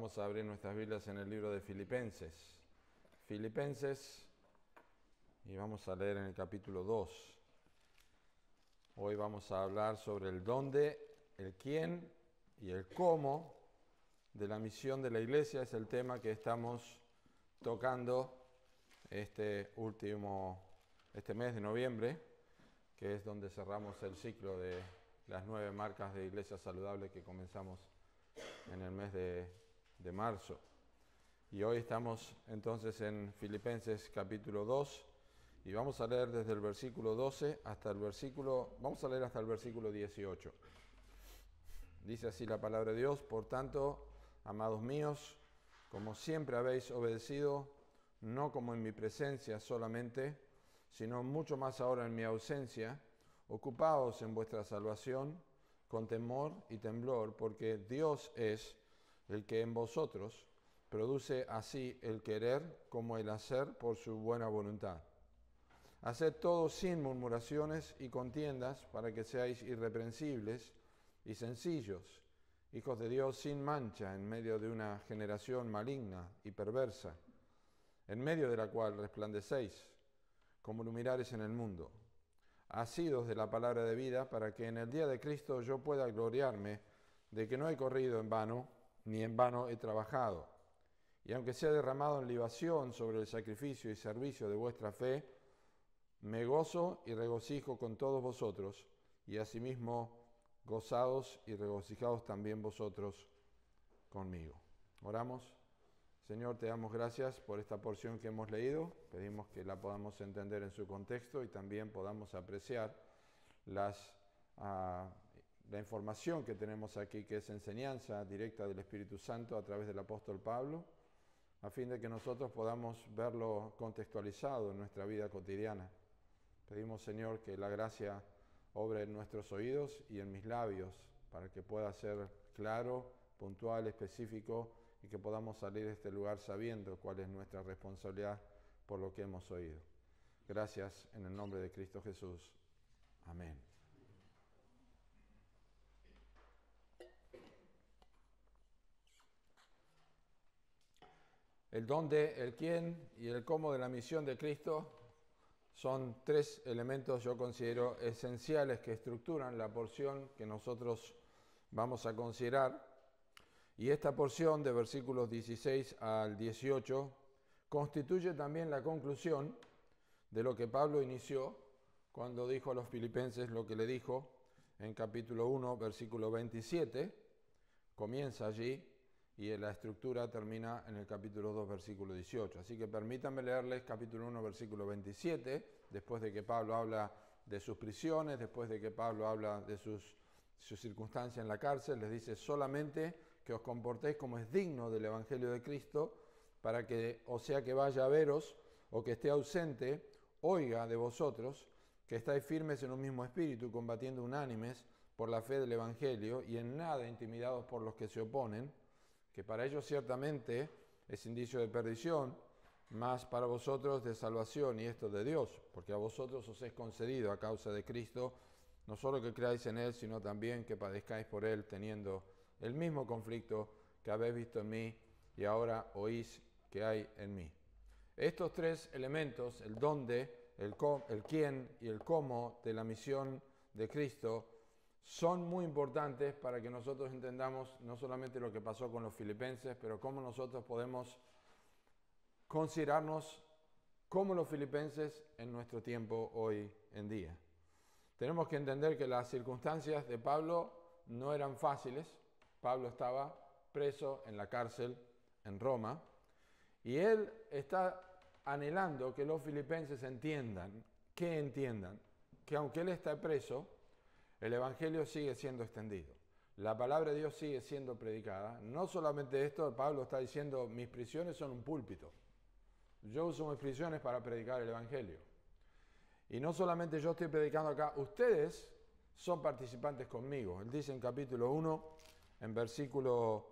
Vamos a abrir nuestras Biblias en el libro de Filipenses. Filipenses, y vamos a leer en el capítulo 2. Hoy vamos a hablar sobre el dónde, el quién y el cómo de la misión de la iglesia. Es el tema que estamos tocando este mes de noviembre, que es donde cerramos el ciclo de las 9 marcas de iglesia saludable que comenzamos en el mes de marzo. Y hoy estamos entonces en Filipenses capítulo 2 y vamos a leer desde el versículo 12 hasta el versículo 18. Dice así la palabra de Dios: Por tanto, amados míos, como siempre habéis obedecido, no como en mi presencia solamente, sino mucho más ahora en mi ausencia, ocupaos en vuestra salvación con temor y temblor, porque Dios es el que en vosotros produce así el querer como el hacer por su buena voluntad. Haced todo sin murmuraciones y contiendas, para que seáis irreprensibles y sencillos, hijos de Dios sin mancha, en medio de una generación maligna y perversa, en medio de la cual resplandecéis como luminares en el mundo, asidos de la palabra de vida, para que en el día de Cristo yo pueda gloriarme de que no he corrido en vano, ni en vano he trabajado. Y aunque sea derramado en libación sobre el sacrificio y servicio de vuestra fe, me gozo y regocijo con todos vosotros, y asimismo gozados y regocijados también vosotros conmigo. Oramos. Señor, te damos gracias por esta porción que hemos leído. Pedimos que la podamos entender en su contexto y también podamos apreciar la información que tenemos aquí, que es enseñanza directa del Espíritu Santo a través del apóstol Pablo, a fin de que nosotros podamos verlo contextualizado en nuestra vida cotidiana. Pedimos, Señor, que la gracia obre en nuestros oídos y en mis labios, para que pueda ser claro, puntual, específico, y que podamos salir de este lugar sabiendo cuál es nuestra responsabilidad por lo que hemos oído. Gracias en el nombre de Cristo Jesús. Amén. El dónde, el quién y el cómo de la misión de Cristo son 3 elementos, yo considero, esenciales que estructuran la porción que nosotros vamos a considerar. Y esta porción de versículos 16 al 18 constituye también la conclusión de lo que Pablo inició cuando dijo a los filipenses lo que le dijo en capítulo 1, versículo 27. Comienza allí y la estructura termina en el capítulo 2, versículo 18. Así que permítanme leerles capítulo 1, versículo 27, después de que Pablo habla de sus prisiones, después de que Pablo habla de su circunstancia en la cárcel. Les dice: solamente que os comportéis como es digno del Evangelio de Cristo, para que, o sea que vaya a veros o que esté ausente, oiga de vosotros que estáis firmes en un mismo espíritu, combatiendo unánimes por la fe del Evangelio, y en nada intimidados por los que se oponen, que para ellos ciertamente es indicio de perdición, mas para vosotros de salvación, y esto de Dios, porque a vosotros os es concedido a causa de Cristo, no solo que creáis en Él, sino también que padezcáis por Él, teniendo el mismo conflicto que habéis visto en mí y ahora oís que hay en mí. Estos 3 elementos, el dónde, el quién y el cómo de la misión de Cristo, son muy importantes para que nosotros entendamos no solamente lo que pasó con los filipenses, pero cómo nosotros podemos considerarnos como los filipenses en nuestro tiempo hoy en día. Tenemos que entender que las circunstancias de Pablo no eran fáciles. Pablo estaba preso en la cárcel en Roma y él está anhelando que los filipenses entiendan, que aunque él está preso, el Evangelio sigue siendo extendido. La palabra de Dios sigue siendo predicada. No solamente esto, Pablo está diciendo: mis prisiones son un púlpito. Yo uso mis prisiones para predicar el Evangelio. Y no solamente yo estoy predicando acá, ustedes son participantes conmigo. Él dice en capítulo 1, en versículo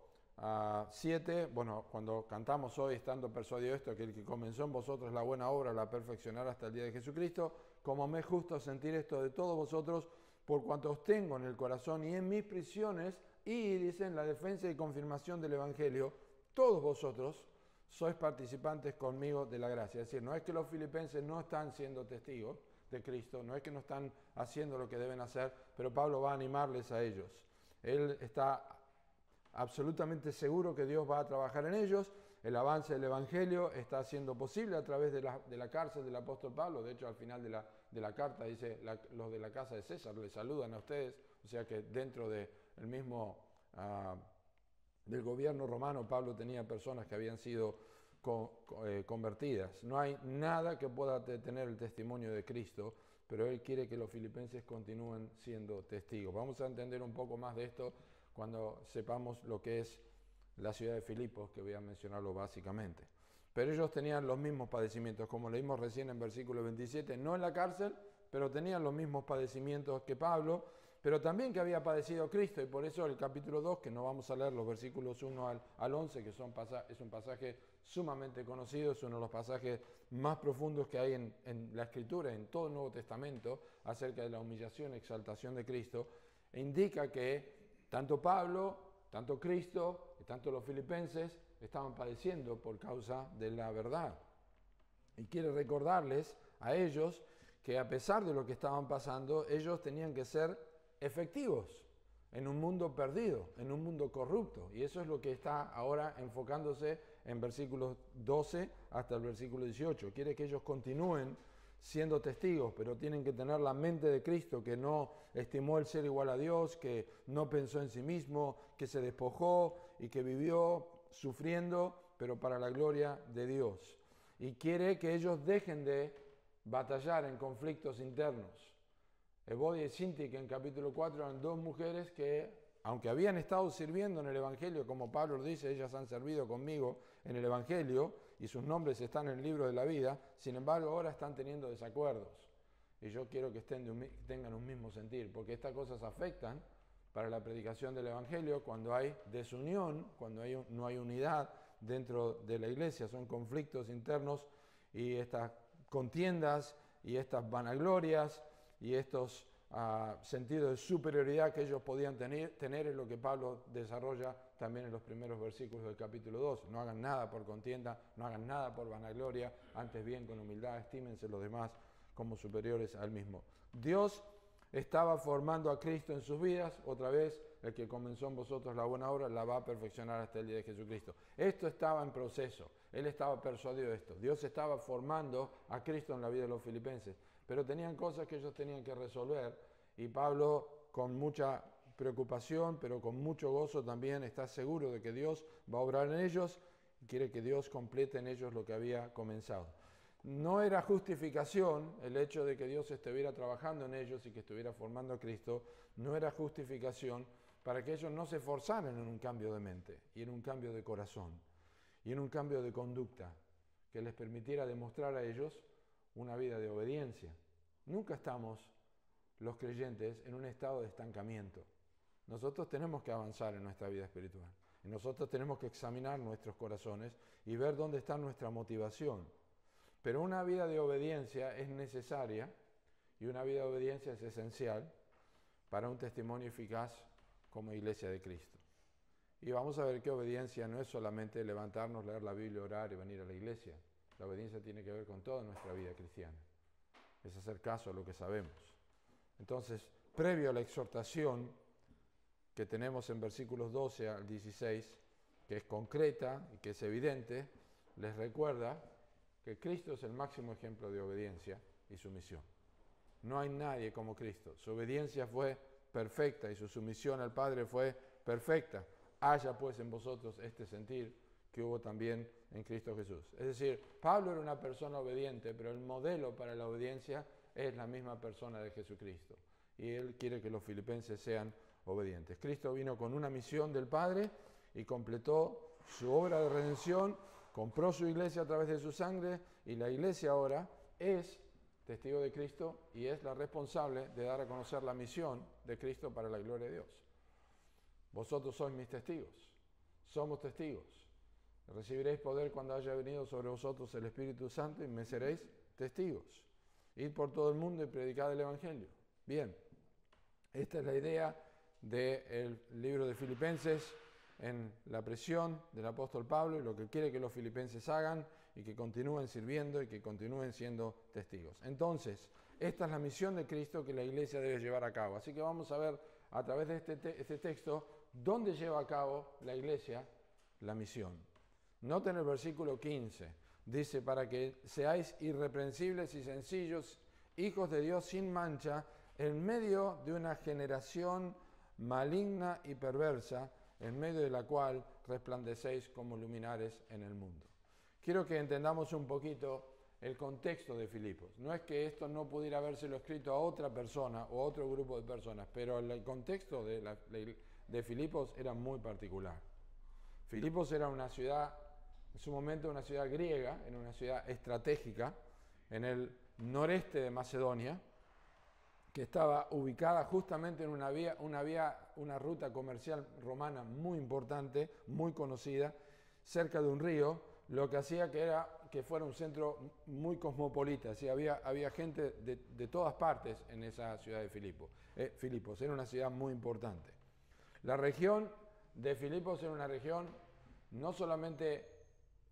7, cuando cantamos hoy, estando persuadido esto, que el que comenzó en vosotros la buena obra la perfeccionará hasta el día de Jesucristo, como me es justo sentir esto de todos vosotros, por cuanto os tengo en el corazón y en mis prisiones, y dice en la defensa y confirmación del Evangelio, todos vosotros sois participantes conmigo de la gracia. Es decir, no es que los filipenses no están siendo testigos de Cristo, no es que no están haciendo lo que deben hacer, pero Pablo va a animarles a ellos. Él está absolutamente seguro que Dios va a trabajar en ellos. El avance del Evangelio está siendo posible a través de la cárcel del apóstol Pablo. De hecho, al final de la carta dice, los de la casa de César les saludan a ustedes. O sea que dentro del mismo del gobierno romano, Pablo tenía personas que habían sido convertidas. No hay nada que pueda detener el testimonio de Cristo, pero él quiere que los filipenses continúen siendo testigos. Vamos a entender un poco más de esto cuando sepamos lo que es la ciudad de Filipos, que voy a mencionarlo básicamente. Pero ellos tenían los mismos padecimientos, como leímos recién en versículo 27, no en la cárcel, pero tenían los mismos padecimientos que Pablo, pero también que había padecido Cristo, y por eso el capítulo 2, que no vamos a leer los versículos 1 al 11, que es un pasaje sumamente conocido, es uno de los pasajes más profundos que hay en la Escritura, en todo el Nuevo Testamento, acerca de la humillación y exaltación de Cristo, e indica que tanto Pablo, tanto Cristo y tanto los filipenses estaban padeciendo por causa de la verdad. Y quiere recordarles a ellos que a pesar de lo que estaban pasando, ellos tenían que ser efectivos en un mundo perdido, en un mundo corrupto. Y eso es lo que está ahora enfocándose en versículos 12 hasta el versículo 18. Quiere que ellos continúen siendo testigos, pero tienen que tener la mente de Cristo, que no estimó el ser igual a Dios, que no pensó en sí mismo, que se despojó y que vivió sufriendo, pero para la gloria de Dios. Y quiere que ellos dejen de batallar en conflictos internos. Evodia y Sinti, que en capítulo 4 eran dos mujeres que, aunque habían estado sirviendo en el Evangelio, como Pablo dice, ellas han servido conmigo en el Evangelio y sus nombres están en el libro de la vida, sin embargo ahora están teniendo desacuerdos. Y yo quiero que tengan un mismo sentir, porque estas cosas afectan para la predicación del Evangelio cuando hay desunión, cuando no hay unidad dentro de la iglesia, son conflictos internos y estas contiendas y estas vanaglorias y estos sentidos de superioridad que ellos podían tener es lo que Pablo desarrolla también en los primeros versículos del capítulo 2. No hagan nada por contienda, no hagan nada por vanagloria, antes bien con humildad, estímense los demás como superiores al mismo. Dios estaba formando a Cristo en sus vidas, otra vez, el que comenzó en vosotros la buena obra la va a perfeccionar hasta el día de Jesucristo. Esto estaba en proceso, él estaba persuadido de esto. Dios estaba formando a Cristo en la vida de los filipenses, pero tenían cosas que ellos tenían que resolver y Pablo, con mucha preocupación, pero con mucho gozo también, está seguro de que Dios va a obrar en ellos y quiere que Dios complete en ellos lo que había comenzado. No era justificación el hecho de que Dios estuviera trabajando en ellos y que estuviera formando a Cristo, no era justificación para que ellos no se esforzaran en un cambio de mente y en un cambio de corazón y en un cambio de conducta que les permitiera demostrar a ellos una vida de obediencia. Nunca estamos los creyentes en un estado de estancamiento. Nosotros tenemos que avanzar en nuestra vida espiritual y nosotros tenemos que examinar nuestros corazones y ver dónde está nuestra motivación. Pero una vida de obediencia es necesaria y una vida de obediencia es esencial para un testimonio eficaz como Iglesia de Cristo. Y vamos a ver que obediencia no es solamente levantarnos, leer la Biblia, orar y venir a la iglesia. La obediencia tiene que ver con toda nuestra vida cristiana. Es hacer caso a lo que sabemos. Entonces, previo a la exhortación que tenemos en versículos 12 al 16, que es concreta y que es evidente, les recuerda que Cristo es el máximo ejemplo de obediencia y sumisión. No hay nadie como Cristo. Su obediencia fue perfecta y su sumisión al Padre fue perfecta. Haya pues en vosotros este sentir que hubo también en Cristo Jesús. Es decir, Pablo era una persona obediente, pero el modelo para la obediencia es la misma persona de Jesucristo. Y él quiere que los filipenses sean obedientes. Cristo vino con una misión del Padre y completó su obra de redención, compró su iglesia a través de su sangre y la iglesia ahora es testigo de Cristo y es la responsable de dar a conocer la misión de Cristo para la gloria de Dios. Vosotros sois mis testigos, somos testigos. Recibiréis poder cuando haya venido sobre vosotros el Espíritu Santo y me seréis testigos. Id por todo el mundo y predicad el Evangelio. Bien, esta es la idea del libro de Filipenses. en la presión del apóstol Pablo y lo que quiere que los filipenses hagan y que continúen sirviendo y que continúen siendo testigos. Entonces, esta es la misión de Cristo que la iglesia debe llevar a cabo. Así que vamos a ver a través de este texto dónde lleva a cabo la iglesia la misión. Noten el versículo 15. Dice, para que seáis irreprensibles y sencillos, hijos de Dios sin mancha, en medio de una generación maligna y perversa, en medio de la cual resplandecéis como luminares en el mundo. Quiero que entendamos un poquito el contexto de Filipos. No es que esto no pudiera habérselo escrito a otra persona o a otro grupo de personas, pero el contexto de Filipos era muy particular. Filipos era una ciudad, en su momento una ciudad griega, era una ciudad estratégica en el noreste de Macedonia, que estaba ubicada justamente en una ruta comercial romana muy importante, muy conocida, cerca de un río, lo que hacía que fuera un centro muy cosmopolita. ¿Sí? Había gente de todas partes en esa ciudad de Filipos. Era una ciudad muy importante. La región de Filipos era una región no solamente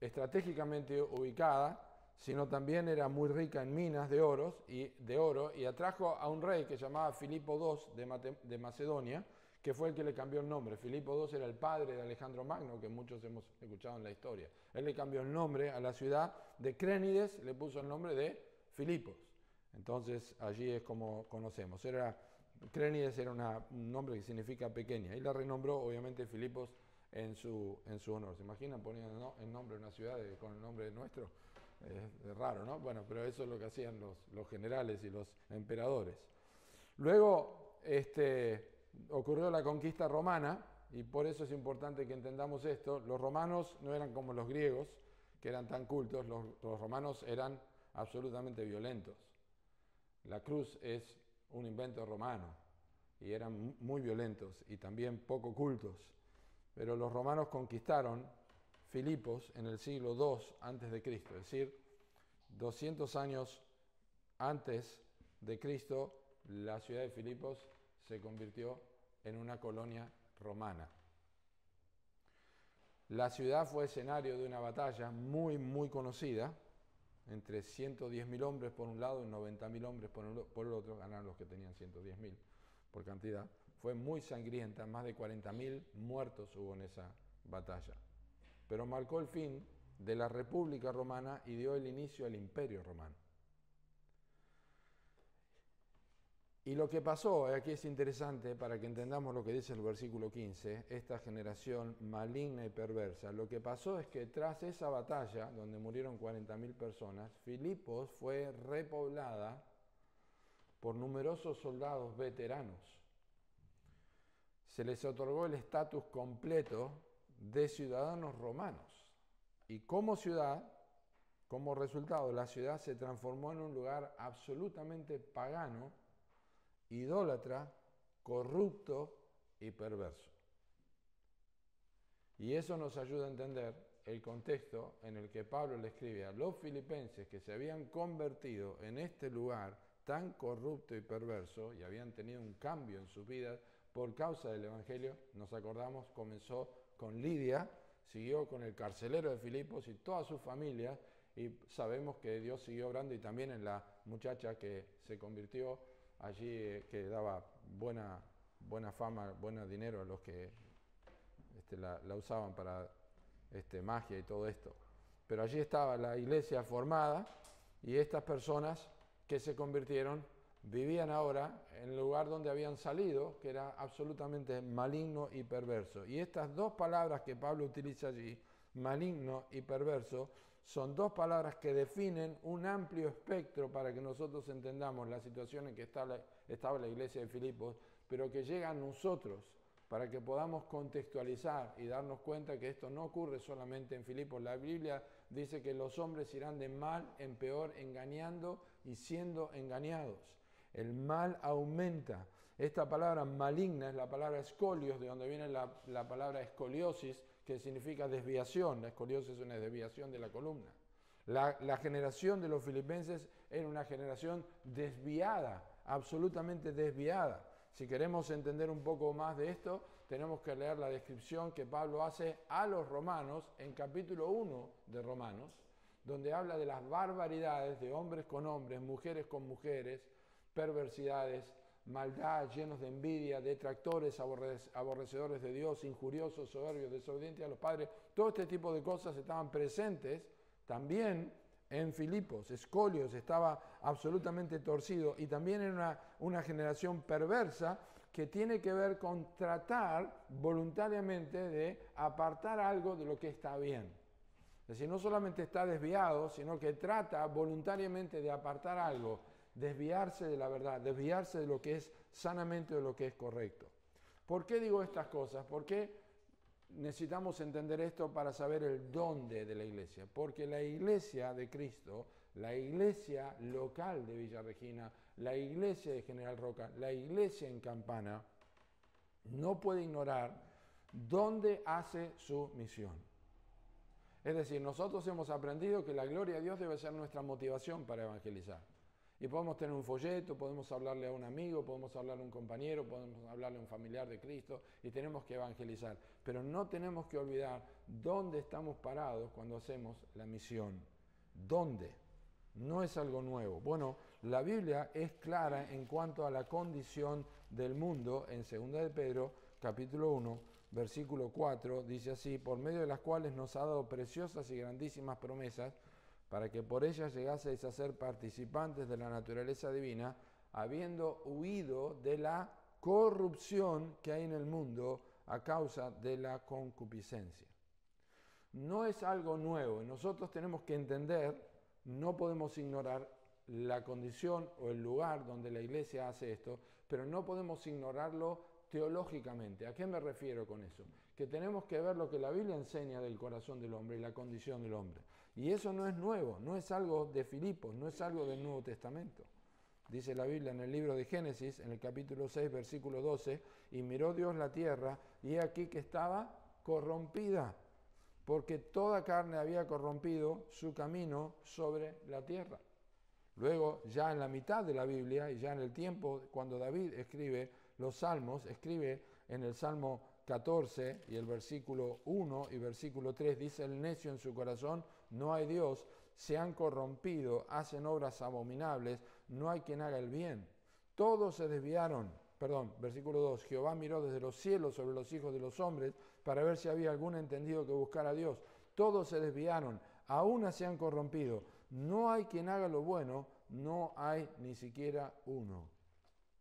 estratégicamente ubicada, sino también era muy rica en minas de oro y atrajo a un rey que se llamaba Filipo II de Macedonia, que fue el que le cambió el nombre. Filipo II era el padre de Alejandro Magno, que muchos hemos escuchado en la historia. Él le cambió el nombre a la ciudad de Crénides, le puso el nombre de Filipos. Entonces allí es como conocemos. Crénides era un nombre que significa pequeña y la renombró obviamente Filipos en su honor. ¿Se imaginan poniendo el nombre de una ciudad con el nombre nuestro? Es raro, ¿no? Bueno, pero eso es lo que hacían los generales y los emperadores. Luego ocurrió la conquista romana, y por eso es importante que entendamos esto. Los romanos no eran como los griegos, que eran tan cultos. Los romanos eran absolutamente violentos. La cruz es un invento romano, y eran muy violentos y también poco cultos. Pero los romanos conquistaron Filipos en el siglo II a.C., es decir, 200 años antes de Cristo, la ciudad de Filipos se convirtió en una colonia romana. La ciudad fue escenario de una batalla muy, muy conocida, entre 110.000 hombres por un lado y 90.000 hombres por el otro. Ganaron los que tenían 110.000 por cantidad. Fue muy sangrienta, más de 40.000 muertos hubo en esa batalla. Pero marcó el fin de la República Romana y dio el inicio al Imperio Romano. Y lo que pasó, aquí es interesante para que entendamos lo que dice el versículo 15, esta generación maligna y perversa. Lo que pasó es que tras esa batalla, donde murieron 40.000 personas, Filipos fue repoblada por numerosos soldados veteranos. Se les otorgó el estatus completo de ciudadanos romanos. Y como ciudad, como resultado, la ciudad se transformó en un lugar absolutamente pagano, idólatra, corrupto y perverso. Y eso nos ayuda a entender el contexto en el que Pablo le escribe a los filipenses que se habían convertido en este lugar tan corrupto y perverso y habían tenido un cambio en sus vidas por causa del Evangelio. Nos acordamos, comenzó con Lidia, siguió con el carcelero de Filipos y toda su familia, y sabemos que Dios siguió obrando y también en la muchacha que se convirtió allí, que daba buena fama, buen dinero a los que la usaban para magia y todo esto. Pero allí estaba la iglesia formada y estas personas que se convirtieron vivían ahora en el lugar donde habían salido, que era absolutamente maligno y perverso. Y estas dos palabras que Pablo utiliza allí, maligno y perverso, son dos palabras que definen un amplio espectro para que nosotros entendamos la situación en que estaba la iglesia de Filipos, pero que llega a nosotros para que podamos contextualizar y darnos cuenta que esto no ocurre solamente en Filipos. La Biblia dice que los hombres irán de mal en peor, engañando y siendo engañados. El mal aumenta. Esta palabra maligna es la palabra escolios, de donde viene la palabra escoliosis, que significa desviación. La escoliosis es una desviación de la columna. La generación de los filipenses era una generación desviada, absolutamente desviada. Si queremos entender un poco más de esto, tenemos que leer la descripción que Pablo hace a los romanos en capítulo 1 de Romanos, donde habla de las barbaridades de hombres con hombres, mujeres con mujeres, perversidades, maldad, llenos de envidia, detractores, aborrecedores de Dios, injuriosos, soberbios, desobedientes a los padres. Todo este tipo de cosas estaban presentes también en Filipos. Escolios estaba absolutamente torcido y también era una generación perversa que tiene que ver con tratar voluntariamente de apartar algo de lo que está bien. Es decir, no solamente está desviado, sino que trata voluntariamente de apartar algo, desviarse de la verdad, desviarse de lo que es sanamente de lo que es correcto. ¿Por qué digo estas cosas? ¿Por qué necesitamos entender esto para saber el dónde de la iglesia? Porque la iglesia de Cristo, la iglesia local de Villa Regina, la iglesia de General Roca, la iglesia en Campana, no puede ignorar dónde hace su misión. Es decir, nosotros hemos aprendido que la gloria a Dios debe ser nuestra motivación para evangelizar. Y podemos tener un folleto, podemos hablarle a un amigo, podemos hablarle a un compañero, podemos hablarle a un familiar de Cristo y tenemos que evangelizar. Pero no tenemos que olvidar dónde estamos parados cuando hacemos la misión. ¿Dónde? No es algo nuevo. Bueno, la Biblia es clara en cuanto a la condición del mundo en 2 de Pedro, capítulo 1, versículo 4, dice así: por medio de las cuales nos ha dado preciosas y grandísimas promesas, para que por ellas llegaseis a ser participantes de la naturaleza divina, habiendo huido de la corrupción que hay en el mundo a causa de la concupiscencia. No es algo nuevo, y nosotros tenemos que entender, no podemos ignorar la condición o el lugar donde la iglesia hace esto, pero no podemos ignorarlo teológicamente. ¿A qué me refiero con eso? Que tenemos que ver lo que la Biblia enseña del corazón del hombre y la condición del hombre. Y eso no es nuevo, no es algo de Filipos, no es algo del Nuevo Testamento. Dice la Biblia en el libro de Génesis, en el capítulo 6, versículo 12, y miró Dios la tierra, y he aquí que estaba corrompida, porque toda carne había corrompido su camino sobre la tierra. Luego, ya en la mitad de la Biblia, y ya en el tiempo cuando David escribe los Salmos, escribe en el Salmo 14 y el versículo 1 y versículo 3, dice: el necio en su corazón, no hay Dios, se han corrompido, hacen obras abominables, no hay quien haga el bien. Todos se desviaron. Versículo 2, Jehová miró desde los cielos sobre los hijos de los hombres para ver si había algún entendido que buscara a Dios. Todos se desviaron, a una se han corrompido. No hay quien haga lo bueno, no hay ni siquiera uno.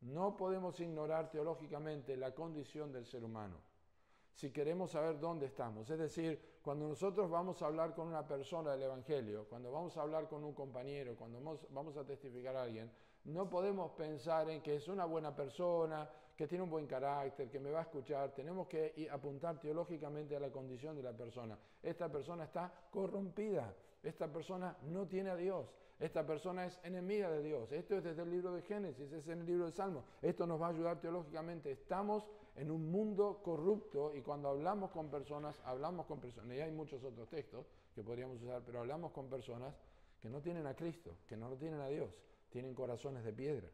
No podemos ignorar teológicamente la condición del ser humano si queremos saber dónde estamos. Es decir, cuando nosotros vamos a hablar con una persona del Evangelio, cuando vamos a hablar con un compañero, cuando vamos a testificar a alguien, no podemos pensar en que es una buena persona, que tiene un buen carácter, que me va a escuchar. Tenemos que apuntar teológicamente a la condición de la persona. Esta persona está corrompida. Esta persona no tiene a Dios. Esta persona es enemiga de Dios. Esto es desde el libro de Génesis, es en el libro de Salmos. Esto nos va a ayudar teológicamente. Estamos en un mundo corrupto y cuando hablamos con personas, y hay muchos otros textos que podríamos usar, pero hablamos con personas que no tienen a Cristo, que no lo tienen a Dios, tienen corazones de piedra.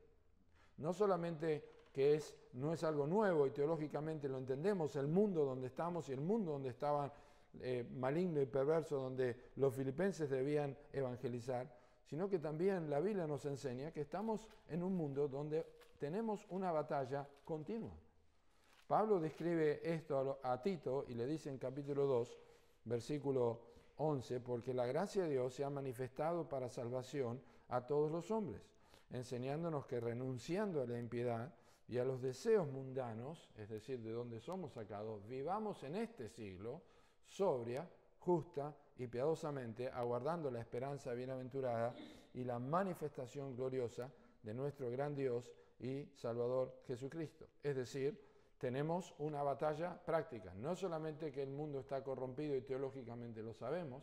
No solamente que no es algo nuevo y teológicamente lo entendemos, el mundo donde estamos y el mundo donde estaban maligno y perverso, donde los filipenses debían evangelizar, sino que también la Biblia nos enseña que estamos en un mundo donde tenemos una batalla continua. Pablo describe esto a Tito y le dice en capítulo 2, versículo 11, porque la gracia de Dios se ha manifestado para salvación a todos los hombres, enseñándonos que renunciando a la impiedad y a los deseos mundanos, es decir, de donde somos sacados, vivamos en este siglo sobria, justa y piadosamente, aguardando la esperanza bienaventurada y la manifestación gloriosa de nuestro gran Dios y Salvador Jesucristo. Es decir, tenemos una batalla práctica. No solamente que el mundo está corrompido y teológicamente lo sabemos,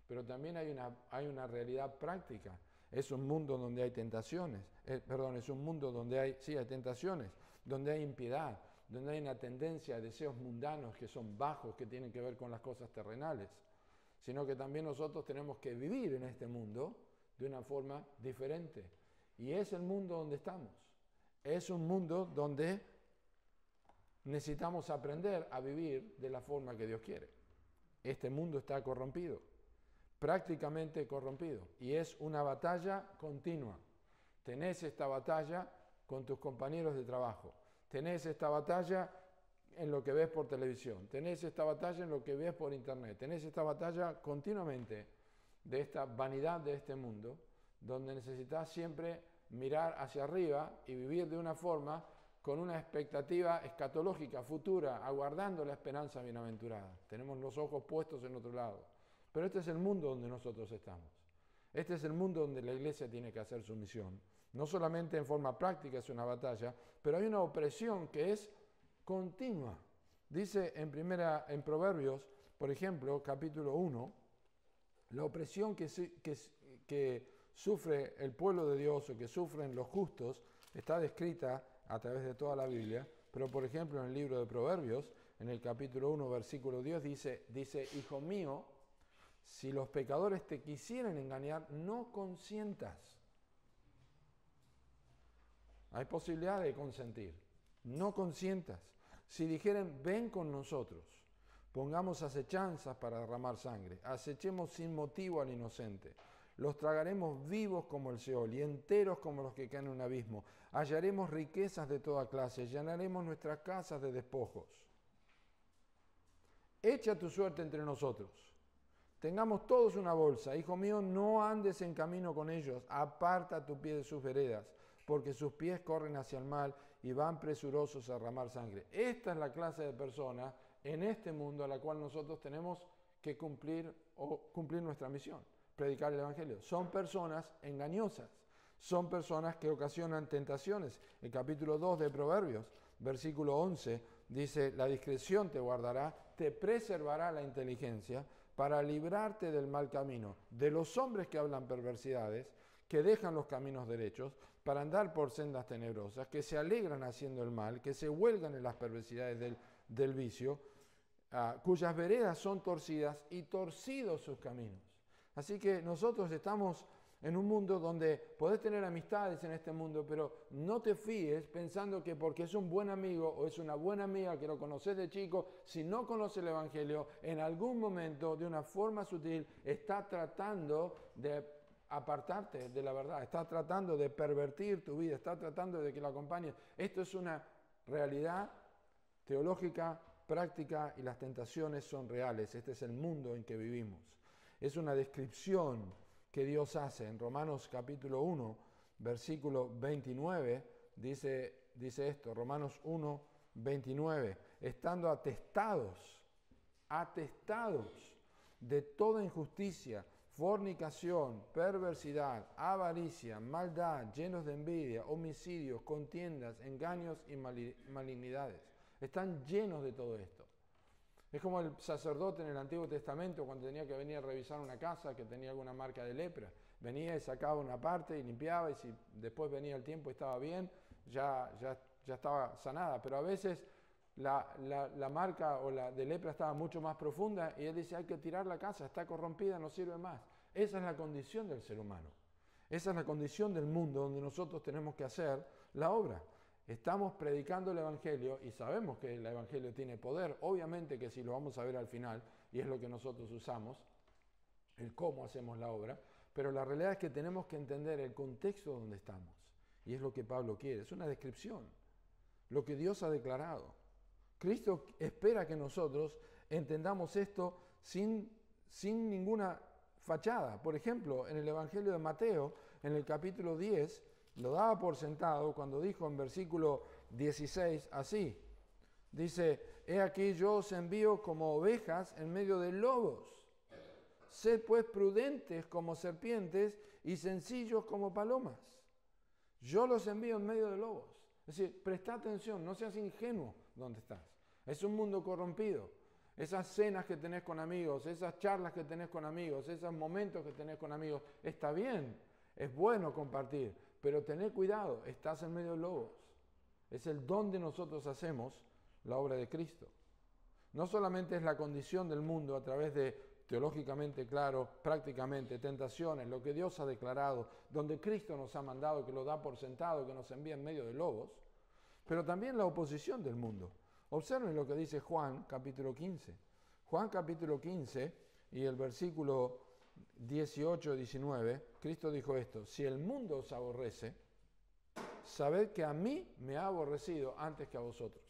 pero también hay una realidad práctica. Es un mundo donde hay tentaciones, es un mundo donde hay tentaciones, donde hay impiedad, donde hay una tendencia a deseos mundanos que son bajos, que tienen que ver con las cosas terrenales, sino que también nosotros tenemos que vivir en este mundo de una forma diferente. Y es el mundo donde estamos. Es un mundo donde necesitamos aprender a vivir de la forma que Dios quiere. Este mundo está corrompido, prácticamente corrompido, y es una batalla continua. Tenés esta batalla con tus compañeros de trabajo, tenés esta batalla en lo que ves por televisión, tenés esta batalla en lo que ves por internet, tenés esta batalla continuamente de esta vanidad de este mundo, donde necesitas siempre mirar hacia arriba y vivir de una forma con una expectativa escatológica, futura, aguardando la esperanza bienaventurada. Tenemos los ojos puestos en otro lado. Pero este es el mundo donde nosotros estamos. Este es el mundo donde la iglesia tiene que hacer su misión. No solamente en forma práctica es una batalla, pero hay una opresión que es continua. Dice en Proverbios, por ejemplo, capítulo 1, la opresión que sufre el pueblo de Dios o que sufren los justos está descrita a través de toda la Biblia, pero por ejemplo en el libro de Proverbios, en el capítulo 1, versículo 10, dice, hijo mío, si los pecadores te quisieran engañar, no consientas. Hay posibilidad de consentir, no consientas. Si dijeren, ven con nosotros, pongamos acechanzas para derramar sangre, acechemos sin motivo al inocente. Los tragaremos vivos como el Seol y enteros como los que caen en un abismo. Hallaremos riquezas de toda clase, llenaremos nuestras casas de despojos. Echa tu suerte entre nosotros. Tengamos todos una bolsa. Hijo mío, no andes en camino con ellos. Aparta tu pie de sus veredas, porque sus pies corren hacia el mal y van presurosos a derramar sangre. Esta es la clase de personas en este mundo a la cual nosotros tenemos que cumplir nuestra misión. Predicar el Evangelio. Son personas engañosas, son personas que ocasionan tentaciones. El capítulo 2 de Proverbios, versículo 11, dice, la discreción te guardará, te preservará la inteligencia para librarte del mal camino, de los hombres que hablan perversidades, que dejan los caminos derechos para andar por sendas tenebrosas, que se alegran haciendo el mal, que se huelgan en las perversidades del vicio, cuyas veredas son torcidas y torcidos sus caminos. Así que nosotros estamos en un mundo donde podés tener amistades en este mundo, pero no te fíes pensando que porque es un buen amigo o es una buena amiga que lo conoces de chico, si no conoce el Evangelio, en algún momento, de una forma sutil, está tratando de apartarte de la verdad, está tratando de pervertir tu vida, está tratando de que lo acompañes. Esto es una realidad teológica, práctica, y las tentaciones son reales. Este es el mundo en que vivimos. Es una descripción que Dios hace. En Romanos capítulo 1, versículo 29, dice esto, Romanos 1, 29, estando atestados de toda injusticia, fornicación, perversidad, avaricia, maldad, llenos de envidia, homicidios, contiendas, engaños y malignidades. Están llenos de todo esto. Es como el sacerdote en el Antiguo Testamento cuando tenía que venir a revisar una casa que tenía alguna marca de lepra. Venía y sacaba una parte y limpiaba, y si después venía el tiempo y estaba bien, ya estaba sanada. Pero a veces la marca de lepra estaba mucho más profunda y él dice, hay que tirar la casa, está corrompida, no sirve más. Esa es la condición del ser humano. Esa es la condición del mundo donde nosotros tenemos que hacer la obra. Estamos predicando el Evangelio y sabemos que el Evangelio tiene poder. Obviamente que sí, lo vamos a ver al final, y es lo que nosotros usamos, el cómo hacemos la obra, pero la realidad es que tenemos que entender el contexto donde estamos. Y es lo que Pablo quiere, es una descripción, lo que Dios ha declarado. Cristo espera que nosotros entendamos esto sin ninguna fachada. Por ejemplo, en el Evangelio de Mateo, en el capítulo 10, lo daba por sentado cuando dijo en versículo 16 así. Dice, he aquí yo os envío como ovejas en medio de lobos. Sed pues prudentes como serpientes y sencillos como palomas. Yo los envío en medio de lobos. Es decir, presta atención, no seas ingenuo donde estás. Es un mundo corrompido. Esas cenas que tenés con amigos, esas charlas que tenés con amigos, esos momentos que tenés con amigos, está bien, es bueno compartir, pero tened cuidado, estás en medio de lobos. Es el donde nosotros hacemos la obra de Cristo. No solamente es la condición del mundo a través de, teológicamente claro, prácticamente, tentaciones, lo que Dios ha declarado, donde Cristo nos ha mandado, que lo da por sentado, que nos envía en medio de lobos, pero también la oposición del mundo. Observen lo que dice Juan capítulo 15. Juan capítulo 15 y el versículo 18-19, Cristo dijo esto: si el mundo os aborrece, sabed que a mí me ha aborrecido antes que a vosotros.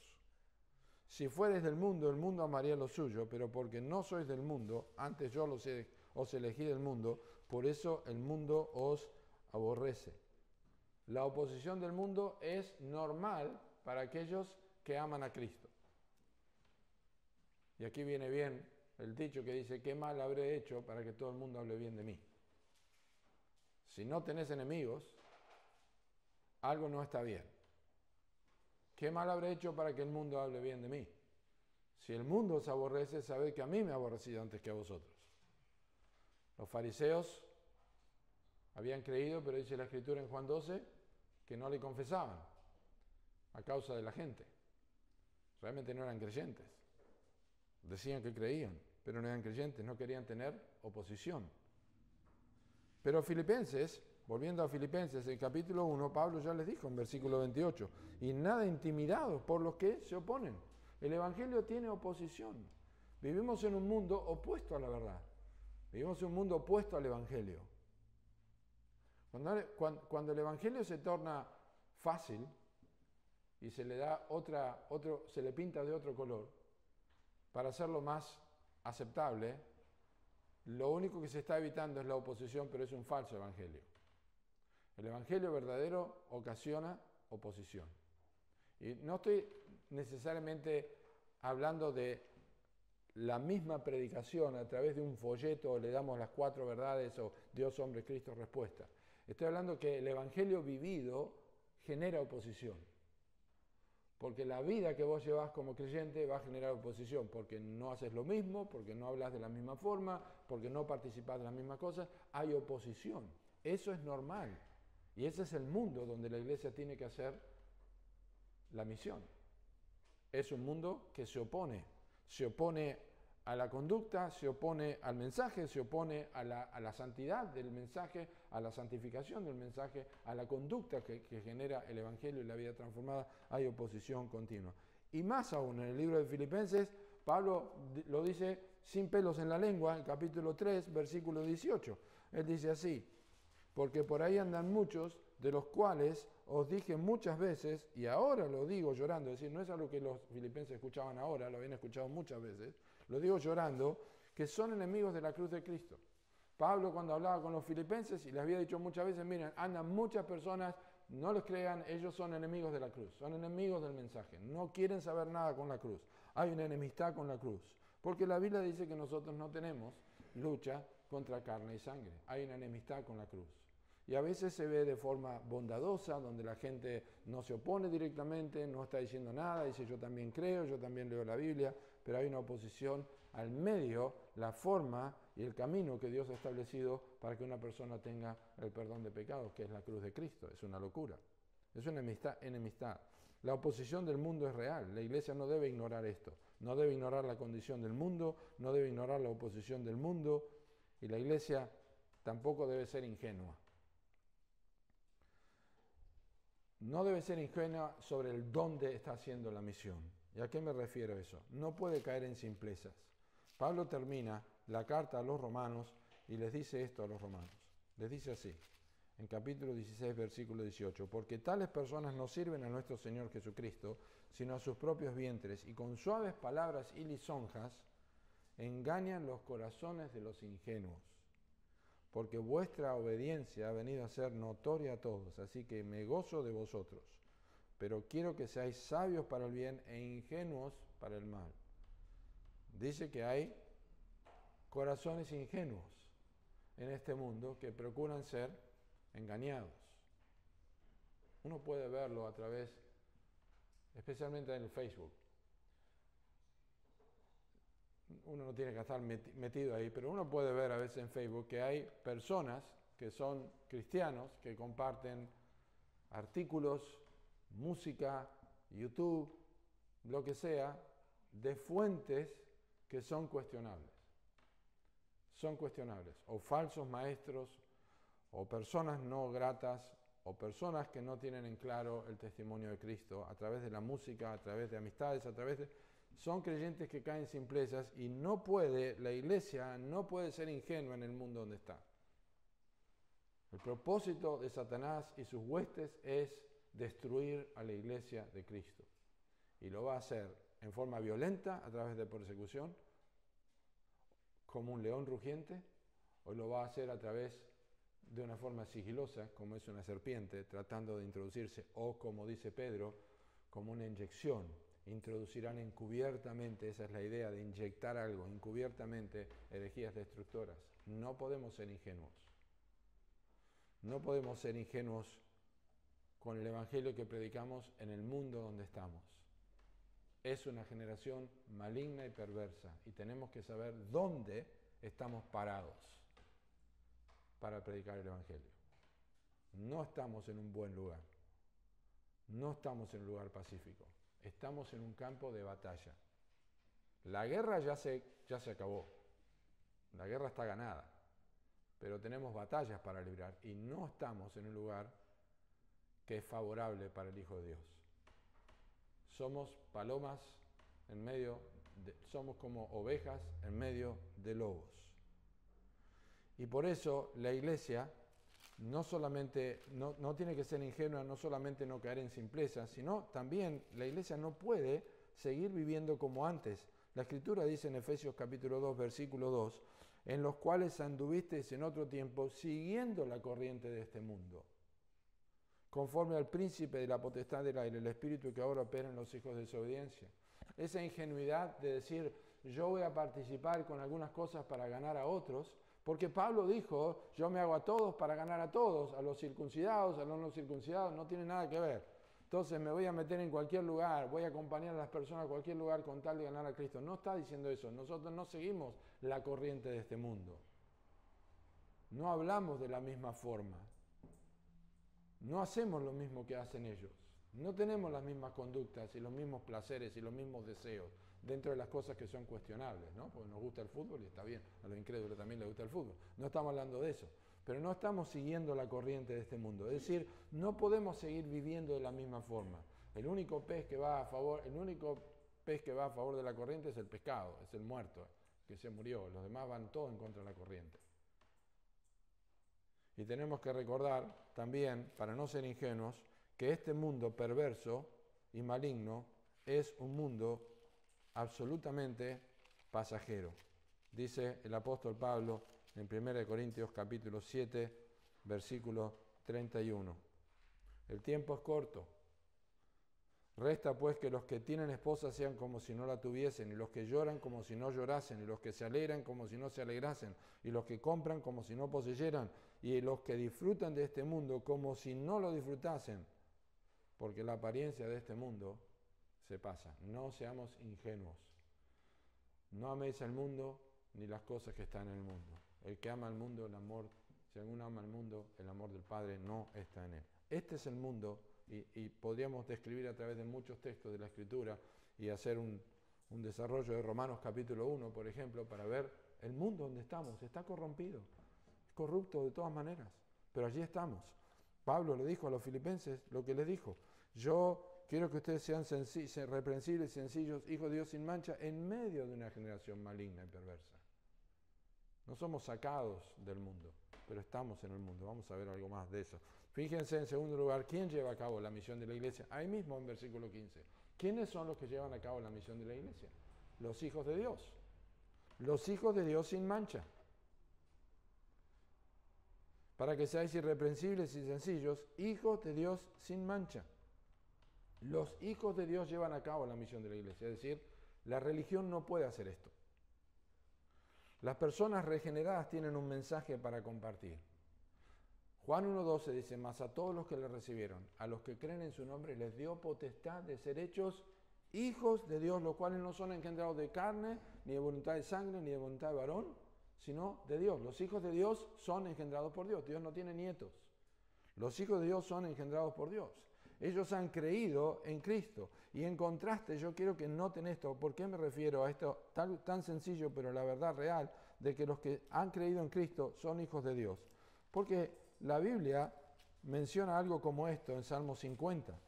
Si fuereis del mundo, el mundo amaría lo suyo, pero porque no sois del mundo, antes yo os elegí del mundo, por eso el mundo os aborrece. La oposición del mundo es normal para aquellos que aman a Cristo. Y aquí viene bien el dicho que dice: ¿qué mal habré hecho para que todo el mundo hable bien de mí? Si no tenés enemigos, algo no está bien. ¿Qué mal habré hecho para que el mundo hable bien de mí? Si el mundo os aborrece, sabed que a mí me ha aborrecido antes que a vosotros. Los fariseos habían creído, pero dice la Escritura en Juan 12, que no le confesaban a causa de la gente. Realmente no eran creyentes. Decían que creían, pero no eran creyentes, no querían tener oposición. Pero Filipenses, volviendo a Filipenses, el capítulo 1, Pablo ya les dijo en versículo 28, y nada intimidados por los que se oponen. El Evangelio tiene oposición. Vivimos en un mundo opuesto a la verdad. Vivimos en un mundo opuesto al Evangelio. Cuando el Evangelio se torna fácil y se le da se le pinta de otro color para hacerlo más aceptable, lo único que se está evitando es la oposición, pero es un falso evangelio. El evangelio verdadero ocasiona oposición. Y no estoy necesariamente hablando de la misma predicación a través de un folleto, o le damos las 4 verdades, o Dios, hombre, Cristo, respuesta. Estoy hablando que el evangelio vivido genera oposición. Porque la vida que vos llevás como creyente va a generar oposición, porque no haces lo mismo, porque no hablas de la misma forma, porque no participás de las mismas cosas, hay oposición. Eso es normal. Y ese es el mundo donde la iglesia tiene que hacer la misión. Es un mundo que se opone a la conducta, se opone al mensaje, se opone a la santidad del mensaje, a la santificación del mensaje, a la conducta que genera el Evangelio y la vida transformada. Hay oposición continua. Y más aún, en el libro de Filipenses, Pablo lo dice sin pelos en la lengua, en capítulo 3, versículo 18. Él dice así: porque por ahí andan muchos, de los cuales os dije muchas veces, y ahora lo digo llorando, es decir, no es algo que los filipenses escuchaban ahora, lo habían escuchado muchas veces, lo digo llorando, que son enemigos de la cruz de Cristo. Pablo, cuando hablaba con los filipenses, y les había dicho muchas veces: miren, andan muchas personas, no les crean, ellos son enemigos de la cruz, son enemigos del mensaje, no quieren saber nada con la cruz. Hay una enemistad con la cruz, porque la Biblia dice que nosotros no tenemos lucha contra carne y sangre, hay una enemistad con la cruz. Y a veces se ve de forma bondadosa, donde la gente no se opone directamente, no está diciendo nada, dice: yo también creo, yo también leo la Biblia, pero hay una oposición al medio, la forma y el camino que Dios ha establecido para que una persona tenga el perdón de pecados, que es la cruz de Cristo. Es una locura, es una enemistad. La oposición del mundo es real, la iglesia no debe ignorar esto, no debe ignorar la condición del mundo, no debe ignorar la oposición del mundo, y la iglesia tampoco debe ser ingenua. No debe ser ingenua sobre el dónde está haciendo la misión. ¿Y a qué me refiero a eso? No puede caer en simplezas. Pablo termina la carta a los romanos y les dice esto a los romanos. Les dice así, en capítulo 16, versículo 18: porque tales personas no sirven a nuestro Señor Jesucristo, sino a sus propios vientres, y con suaves palabras y lisonjas engañan los corazones de los ingenuos. Porque vuestra obediencia ha venido a ser notoria a todos, así que me gozo de vosotros. Pero quiero que seáis sabios para el bien e ingenuos para el mal. Dice que hay corazones ingenuos en este mundo que procuran ser engañados. Uno puede verlo a través, especialmente en el Facebook. Uno no tiene que estar metido ahí, pero uno puede ver a veces en Facebook que hay personas que son cristianos que comparten artículos, música, YouTube, lo que sea, de fuentes que son cuestionables. Son cuestionables, o falsos maestros, o personas no gratas o personas que no tienen en claro el testimonio de Cristo a través de la música, a través de amistades, son creyentes que caen simplezas y la iglesia no puede ser ingenua en el mundo donde está. El propósito de Satanás y sus huestes es destruir a la iglesia de Cristo. Y lo va a hacer en forma violenta a través de persecución, como un león rugiente, o lo va a hacer a través de una forma sigilosa, como es una serpiente, tratando de introducirse, o como dice Pedro, como una inyección. Introducirán encubiertamente, esa es la idea de inyectar algo, encubiertamente herejías destructoras. No podemos ser ingenuos. No podemos ser ingenuos con el evangelio que predicamos en el mundo donde estamos. Es una generación maligna y perversa y tenemos que saber dónde estamos parados para predicar el evangelio. No estamos en un buen lugar. No estamos en un lugar pacífico. Estamos en un campo de batalla. La guerra ya se acabó. La guerra está ganada. Pero tenemos batallas para librar y no estamos en un lugar que es favorable para el Hijo de Dios. Somos palomas somos como ovejas en medio de lobos. Y por eso la iglesia no solamente no tiene que ser ingenua, no solamente no caer en simpleza, sino también la iglesia no puede seguir viviendo como antes. La Escritura dice en Efesios capítulo 2, versículo 2, en los cuales anduvisteis en otro tiempo siguiendo la corriente de este mundo, conforme al príncipe de la potestad del aire, el espíritu que ahora opera en los hijos de desobediencia. Esa ingenuidad de decir, yo voy a participar con algunas cosas para ganar a otros, porque Pablo dijo, yo me hago a todos para ganar a todos, a los circuncidados, a los no circuncidados, no tiene nada que ver. Entonces me voy a meter en cualquier lugar, voy a acompañar a las personas a cualquier lugar con tal de ganar a Cristo. No está diciendo eso, nosotros no seguimos la corriente de este mundo. No hablamos de la misma forma. No hacemos lo mismo que hacen ellos. No tenemos las mismas conductas y los mismos placeres y los mismos deseos dentro de las cosas que son cuestionables, ¿no? Porque nos gusta el fútbol y está bien, a los incrédulos también les gusta el fútbol. No estamos hablando de eso, pero no estamos siguiendo la corriente de este mundo. Es decir, no podemos seguir viviendo de la misma forma. El único pez que va a favor de la corriente es el pescado, es el muerto, que se murió. Los demás van todos en contra de la corriente. Y tenemos que recordar también, para no ser ingenuos, que este mundo perverso y maligno es un mundo absolutamente pasajero. Dice el apóstol Pablo en 1 Corintios capítulo 7, versículo 31. El tiempo es corto. Resta pues que los que tienen esposa sean como si no la tuviesen, y los que lloran como si no llorasen, y los que se alegran como si no se alegrasen, y los que compran como si no poseyeran, y los que disfrutan de este mundo como si no lo disfrutasen, porque la apariencia de este mundo se pasa. No seamos ingenuos. No améis al mundo ni las cosas que están en el mundo. El que ama al mundo, si alguno ama al mundo, el amor del Padre no está en él. Este es el mundo. Y podríamos describir a través de muchos textos de la Escritura y hacer un desarrollo de Romanos capítulo 1, por ejemplo, para ver el mundo donde estamos. Está corrompido, es corrupto de todas maneras, pero allí estamos. Pablo le dijo a los filipenses lo que les dijo: yo quiero que ustedes sean reprensibles, sencillos, hijos de Dios sin mancha, en medio de una generación maligna y perversa. No somos sacados del mundo, pero estamos en el mundo. Vamos a ver algo más de eso. Fíjense en segundo lugar, ¿quién lleva a cabo la misión de la iglesia? Ahí mismo en versículo 15. ¿Quiénes son los que llevan a cabo la misión de la iglesia? Los hijos de Dios. Los hijos de Dios sin mancha. Para que seáis irreprensibles y sencillos, hijos de Dios sin mancha. Los hijos de Dios llevan a cabo la misión de la iglesia. Es decir, la religión no puede hacer esto. Las personas regeneradas tienen un mensaje para compartir. Juan 1:12 dice, mas a todos los que le recibieron, a los que creen en su nombre, les dio potestad de ser hechos hijos de Dios, los cuales no son engendrados de carne, ni de voluntad de sangre, ni de voluntad de varón, sino de Dios. Los hijos de Dios son engendrados por Dios. Dios no tiene nietos. Los hijos de Dios son engendrados por Dios. Ellos han creído en Cristo. Y en contraste, yo quiero que noten esto. ¿Por qué me refiero a esto tan sencillo, pero la verdad real, de que los que han creído en Cristo son hijos de Dios? Porque la Biblia menciona algo como esto en Salmo 50.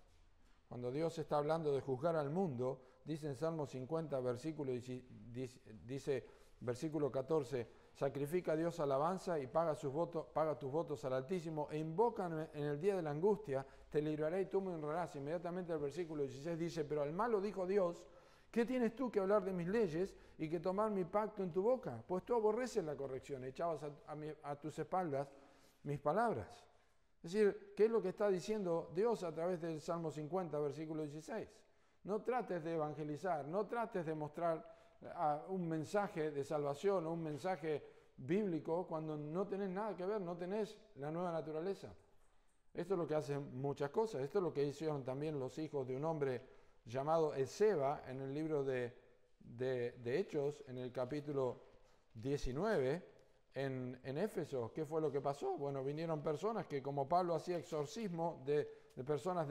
Cuando Dios está hablando de juzgar al mundo, dice en Salmo 50, versículo 14, sacrifica a Dios alabanza y paga tus votos al Altísimo e invócame en el día de la angustia, te libraré y tú me honrarás. Inmediatamente el versículo 16 dice, pero al malo dijo Dios, ¿qué tienes tú que hablar de mis leyes y que tomar mi pacto en tu boca? Pues tú aborreces la corrección, echabas a tus espaldas mis palabras. Es decir, ¿qué es lo que está diciendo Dios a través del Salmo 50, versículo 16? No trates de evangelizar, no trates de mostrar un mensaje de salvación o un mensaje bíblico cuando no tenés nada que ver, no tenés la nueva naturaleza. Esto es lo que hacen muchas cosas. Esto es lo que hicieron también los hijos de un hombre llamado Esceva en el libro de Hechos, en el capítulo 19, en Éfeso. ¿Qué fue lo que pasó? Bueno, vinieron personas que, como Pablo hacía exorcismo de personas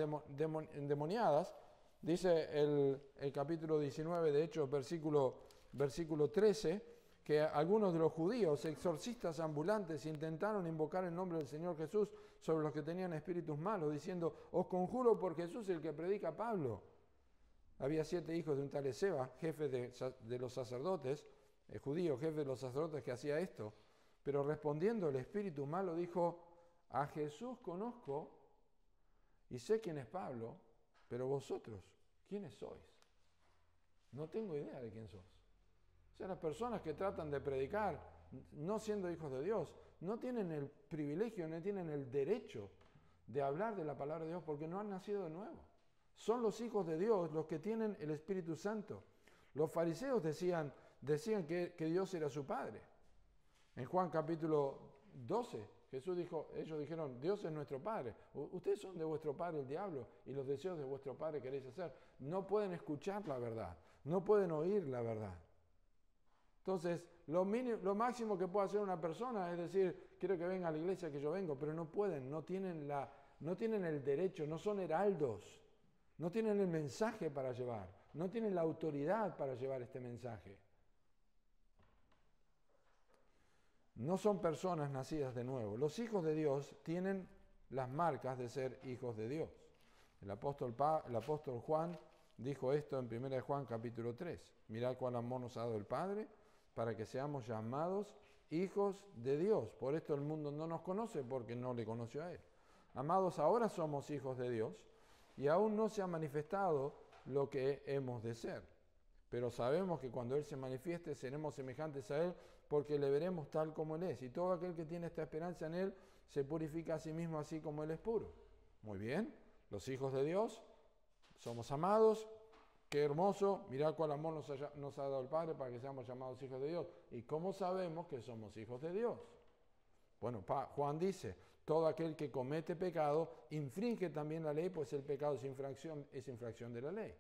endemoniadas, dice el capítulo 19 de Hechos, versículo 13, que algunos de los judíos, exorcistas ambulantes, intentaron invocar el nombre del Señor Jesús sobre los que tenían espíritus malos, diciendo, os conjuro por Jesús el que predica Pablo. Había 7 hijos de un tal Esceva, jefe de los sacerdotes, judío, jefe de los sacerdotes que hacía esto. Pero respondiendo el espíritu malo dijo, a Jesús conozco y sé quién es Pablo, pero vosotros, ¿quiénes sois? No tengo idea de quién sos. O sea, las personas que tratan de predicar, no siendo hijos de Dios, no tienen el privilegio, no tienen el derecho de hablar de la palabra de Dios porque no han nacido de nuevo. Son los hijos de Dios los que tienen el Espíritu Santo. Los fariseos decían que Dios era su Padre. En Juan capítulo 12, ellos dijeron, Dios es nuestro Padre. Ustedes son de vuestro padre el diablo y los deseos de vuestro padre queréis hacer. No pueden escuchar la verdad, no pueden oír la verdad. Entonces, lo máximo que puede hacer una persona es decir, quiero que venga a la iglesia que yo vengo, pero no pueden, no tienen el derecho, no son heraldos, no tienen el mensaje para llevar, no tienen la autoridad para llevar este mensaje. No son personas nacidas de nuevo. Los hijos de Dios tienen las marcas de ser hijos de Dios. El apóstol Juan dijo esto en 1 Juan capítulo 3. Mirad cuál amor nos ha dado el Padre para que seamos llamados hijos de Dios. Por esto el mundo no nos conoce porque no le conoció a Él. Amados, ahora somos hijos de Dios y aún no se ha manifestado lo que hemos de ser. Pero sabemos que cuando Él se manifieste seremos semejantes a Él porque le veremos tal como Él es. Y todo aquel que tiene esta esperanza en Él se purifica a sí mismo así como Él es puro. Muy bien, los hijos de Dios somos amados. Qué hermoso, mirad cuál amor nos ha dado el Padre para que seamos llamados hijos de Dios. ¿Y cómo sabemos que somos hijos de Dios? Bueno, Juan dice, todo aquel que comete pecado infringe también la ley, pues el pecado es infracción de la ley.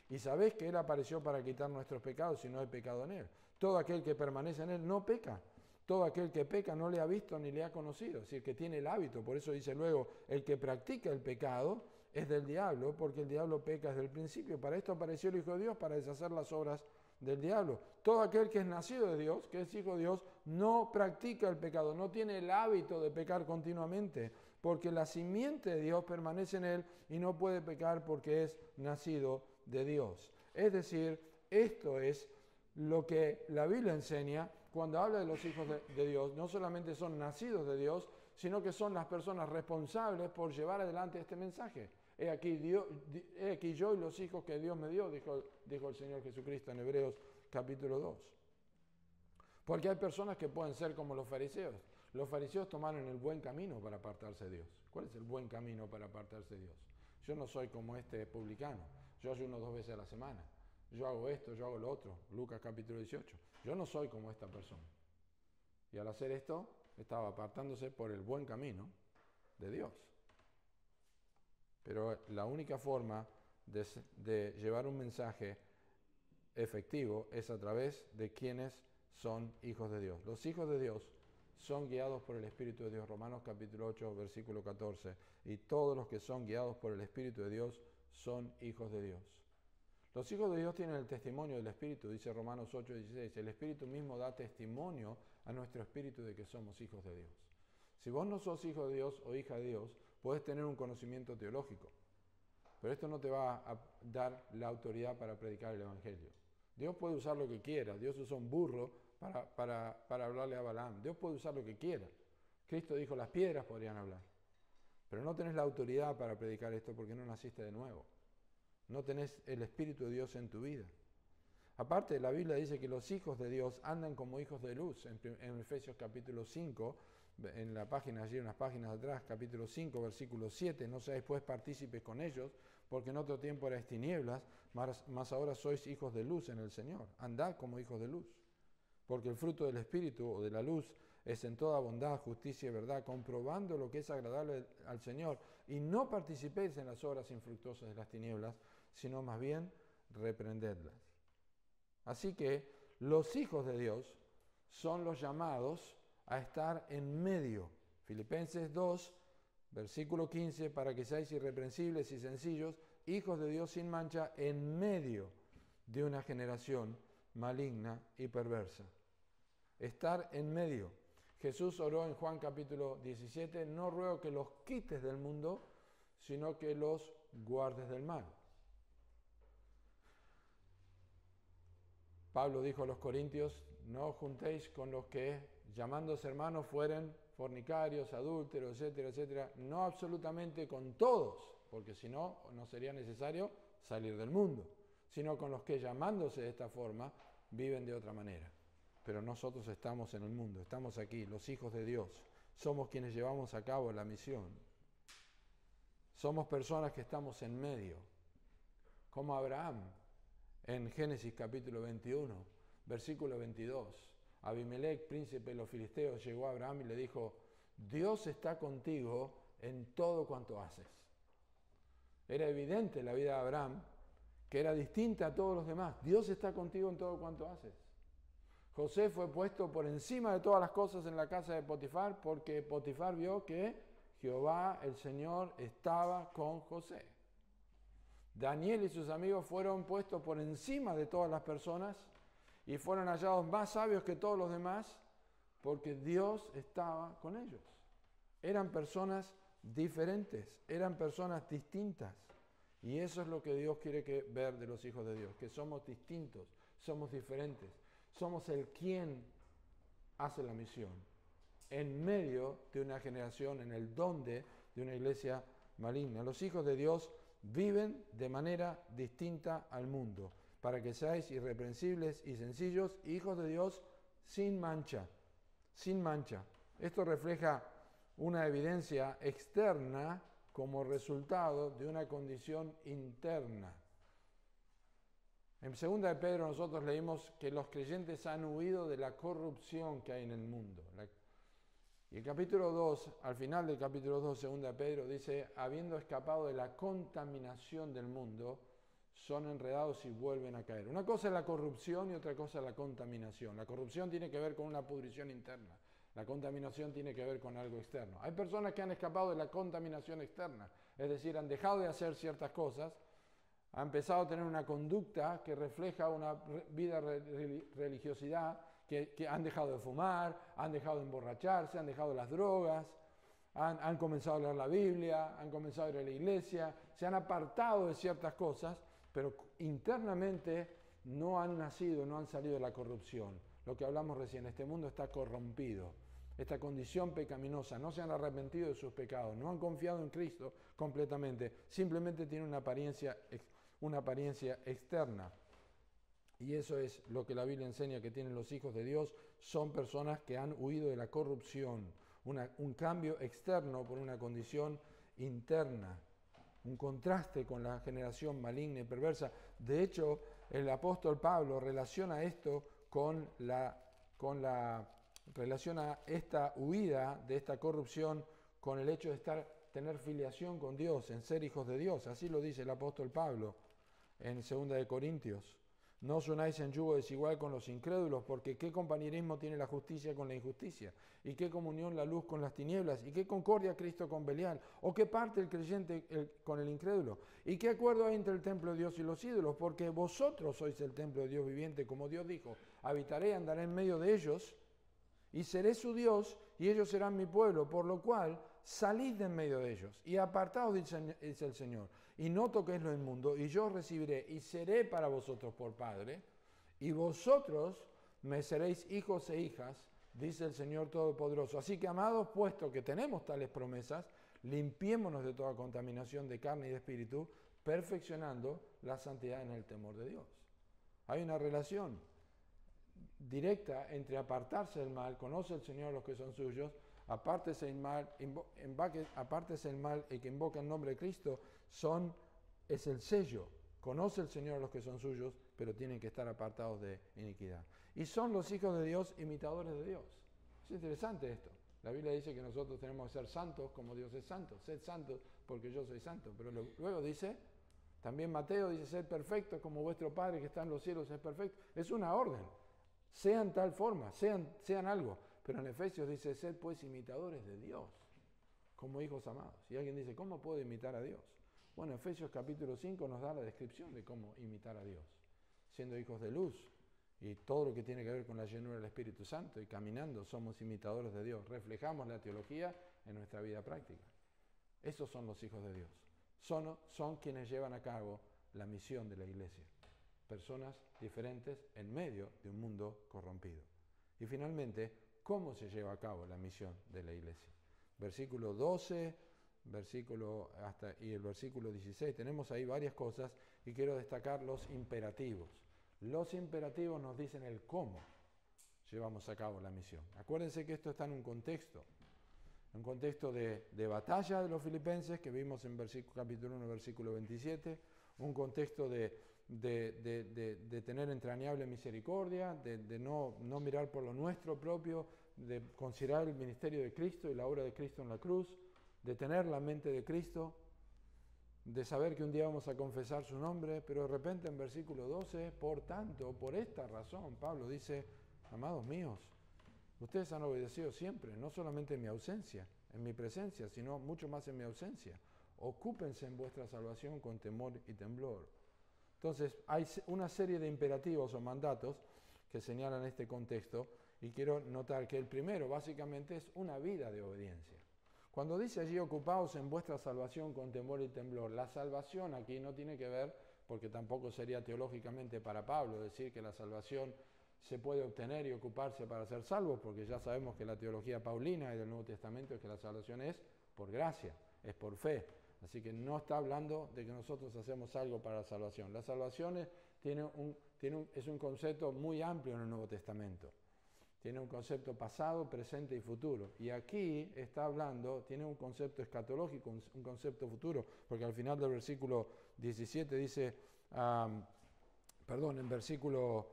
Y sabéis que Él apareció para quitar nuestros pecados y no hay pecado en Él. Todo aquel que permanece en Él no peca. Todo aquel que peca no le ha visto ni le ha conocido. Es decir, que tiene el hábito. Por eso dice luego, el que practica el pecado es del diablo, porque el diablo peca desde el principio. Para esto apareció el Hijo de Dios, para deshacer las obras del diablo. Todo aquel que es nacido de Dios, que es hijo de Dios, no practica el pecado, no tiene el hábito de pecar continuamente, porque la simiente de Dios permanece en él y no puede pecar porque es nacido de Dios. Es decir, esto es lo que la Biblia enseña cuando habla de los hijos de Dios. No solamente son nacidos de Dios, sino que son las personas responsables por llevar adelante este mensaje. He aquí yo y los hijos que Dios me dio, dijo el Señor Jesucristo en Hebreos capítulo 2. Porque hay personas que pueden ser como los fariseos. Los fariseos tomaron el buen camino para apartarse de Dios. ¿Cuál es el buen camino para apartarse de Dios? Yo no soy como este publicano. Yo ayuno 2 veces a la semana. Yo hago esto, yo hago lo otro. Lucas capítulo 18. Yo no soy como esta persona. Y al hacer esto, estaba apartándose por el buen camino de Dios. Pero la única forma de llevar un mensaje efectivo es a través de quienes son hijos de Dios. Los hijos de Dios son guiados por el Espíritu de Dios. Romanos capítulo 8, versículo 14. Y todos los que son guiados por el Espíritu de Dios son hijos de Dios. Los hijos de Dios tienen el testimonio del Espíritu, dice Romanos 8, 16. El Espíritu mismo da testimonio a nuestro espíritu de que somos hijos de Dios. Si vos no sos hijo de Dios o hija de Dios, Puedes tener un conocimiento teológico, pero esto no te va a dar la autoridad para predicar el Evangelio. Dios puede usar lo que quiera. Dios usó un burro para hablarle a Balaam. Dios puede usar lo que quiera. Cristo dijo, las piedras podrían hablar. Pero no tenés la autoridad para predicar esto porque no naciste de nuevo. No tenés el Espíritu de Dios en tu vida. Aparte, la Biblia dice que los hijos de Dios andan como hijos de luz. En Efesios capítulo 5, en la página allí, unas páginas atrás, capítulo 5, versículo 7, no seáis pues partícipes con ellos, porque en otro tiempo erais tinieblas, mas ahora sois hijos de luz en el Señor. Andad como hijos de luz. Porque el fruto del Espíritu o de la luz es en toda bondad, justicia y verdad, comprobando lo que es agradable al Señor, y no participéis en las obras infructuosas de las tinieblas, sino más bien reprendedlas. Así que los hijos de Dios son los llamados a estar en medio. Filipenses 2, versículo 15, para que seáis irreprensibles y sencillos, hijos de Dios sin mancha, en medio de una generación maligna y perversa. Estar en medio. Jesús oró en Juan capítulo 17, no ruego que los quites del mundo, sino que los guardes del mal. Pablo dijo a los corintios, no os juntéis con los que, llamándose hermanos, fueren fornicarios, adúlteros, etcétera, etcétera. No absolutamente con todos, porque si no, no sería necesario salir del mundo, sino con los que, llamándose de esta forma, viven de otra manera. Pero nosotros estamos en el mundo, estamos aquí, los hijos de Dios. Somos quienes llevamos a cabo la misión. Somos personas que estamos en medio, como Abraham. En Génesis capítulo 21, versículo 22, Abimelec, príncipe de los filisteos, llegó a Abraham y le dijo, Dios está contigo en todo cuanto haces. Era evidente en la vida de Abraham que era distinta a todos los demás. Dios está contigo en todo cuanto haces. José fue puesto por encima de todas las cosas en la casa de Potifar porque Potifar vio que Jehová, el Señor, estaba con José. Daniel y sus amigos fueron puestos por encima de todas las personas y fueron hallados más sabios que todos los demás porque Dios estaba con ellos. Eran personas diferentes, eran personas distintas. Y eso es lo que Dios quiere ver de los hijos de Dios, que somos distintos, somos diferentes. Somos el quien hace la misión en medio de una generación, en el donde de una iglesia maligna. Los hijos de Dios viven de manera distinta al mundo, para que seáis irreprensibles y sencillos, hijos de Dios sin mancha, sin mancha. Esto refleja una evidencia externa como resultado de una condición interna. En 2 de Pedro nosotros leímos que los creyentes han huido de la corrupción que hay en el mundo. Y el capítulo 2, al final del capítulo 2, 2 de Pedro, dice, habiendo escapado de la contaminación del mundo, son enredados y vuelven a caer. Una cosa es la corrupción y otra cosa es la contaminación. La corrupción tiene que ver con una pudrición interna. La contaminación tiene que ver con algo externo. Hay personas que han escapado de la contaminación externa, es decir, han dejado de hacer ciertas cosas, han empezado a tener una conducta que refleja una vida religiosidad, que han dejado de fumar, han dejado de emborracharse, han dejado las drogas, han comenzado a leer la Biblia, han comenzado a ir a la iglesia, se han apartado de ciertas cosas, pero internamente no han nacido, no han salido de la corrupción. Lo que hablamos recién, este mundo está corrompido, esta condición pecaminosa, no se han arrepentido de sus pecados, no han confiado en Cristo completamente, simplemente tienen una apariencia externa. Y eso es lo que la Biblia enseña que tienen los hijos de Dios, son personas que han huido de la corrupción, un cambio externo por una condición interna, un contraste con la generación maligna y perversa. De hecho, el apóstol Pablo relaciona esto relaciona esta huida de esta corrupción con el hecho de tener filiación con Dios, en ser hijos de Dios. Así lo dice el apóstol Pablo en 2 de Corintios. No os unáis en yugo desigual con los incrédulos, porque ¿qué compañerismo tiene la justicia con la injusticia? ¿Y qué comunión la luz con las tinieblas? ¿Y qué concordia Cristo con Belial? ¿O qué parte el creyente con el incrédulo? ¿Y qué acuerdo hay entre el templo de Dios y los ídolos? Porque vosotros sois el templo de Dios viviente, como Dios dijo, habitaré, andaré en medio de ellos, y seré su Dios, y ellos serán mi pueblo, por lo cual, salid de en medio de ellos y apartaos, dice el Señor, y no toquéis lo inmundo, y yo os recibiré y seré para vosotros por Padre, y vosotros me seréis hijos e hijas, dice el Señor Todopoderoso. Así que, amados, puesto que tenemos tales promesas, limpiémonos de toda contaminación de carne y de espíritu, perfeccionando la santidad en el temor de Dios. Hay una relación directa entre apartarse del mal, conoce el Señor a los que son suyos, apártese el mal, apártese el mal, el que invoca el nombre de Cristo, es el sello. Conoce el Señor a los que son suyos, pero tienen que estar apartados de iniquidad. Y son los hijos de Dios, imitadores de Dios. Es interesante esto. La Biblia dice que nosotros tenemos que ser santos como Dios es santo. Sed santos porque yo soy santo. Pero luego dice, también Mateo dice, sed perfectos como vuestro Padre que está en los cielos es perfecto. Es una orden. Sean tal forma, sean algo. Pero en Efesios dice, sed pues imitadores de Dios, como hijos amados. Y alguien dice, ¿cómo puedo imitar a Dios? Bueno, Efesios capítulo 5 nos da la descripción de cómo imitar a Dios. Siendo hijos de luz y todo lo que tiene que ver con la llenura del Espíritu Santo y caminando, somos imitadores de Dios. Reflejamos la teología en nuestra vida práctica. Esos son los hijos de Dios. Son quienes llevan a cabo la misión de la iglesia. Personas diferentes en medio de un mundo corrompido. Y finalmente, ¿cómo se lleva a cabo la misión de la iglesia? Versículo 12, y el versículo 16. Tenemos ahí varias cosas y quiero destacar los imperativos. Los imperativos nos dicen el cómo llevamos a cabo la misión. Acuérdense que esto está en un contexto de batalla de los filipenses que vimos en capítulo 1, versículo 27, un contexto de tener entrañable misericordia, de no mirar por lo nuestro propio, de considerar el ministerio de Cristo y la obra de Cristo en la cruz, de tener la mente de Cristo, de saber que un día vamos a confesar su nombre, pero de repente en versículo 12, por tanto, por esta razón, Pablo dice, amados míos, ustedes han obedecido siempre, no solamente en mi ausencia, en mi presencia, sino mucho más en mi ausencia. Ocúpense en vuestra salvación con temor y temblor. Entonces, hay una serie de imperativos o mandatos que señalan este contexto y quiero notar que el primero básicamente es una vida de obediencia. Cuando dice allí ocupaos en vuestra salvación con temor y temblor, la salvación aquí no tiene que ver, porque tampoco sería teológicamente para Pablo decir que la salvación se puede obtener y ocuparse para ser salvos, porque ya sabemos que la teología paulina y del Nuevo Testamento es que la salvación es por gracia, es por fe. Así que no está hablando de que nosotros hacemos algo para la salvación. La salvación es un concepto muy amplio en el Nuevo Testamento. Tiene un concepto pasado, presente y futuro. Y aquí está hablando, tiene un concepto escatológico, un concepto futuro, porque al final del versículo 17 dice, en versículo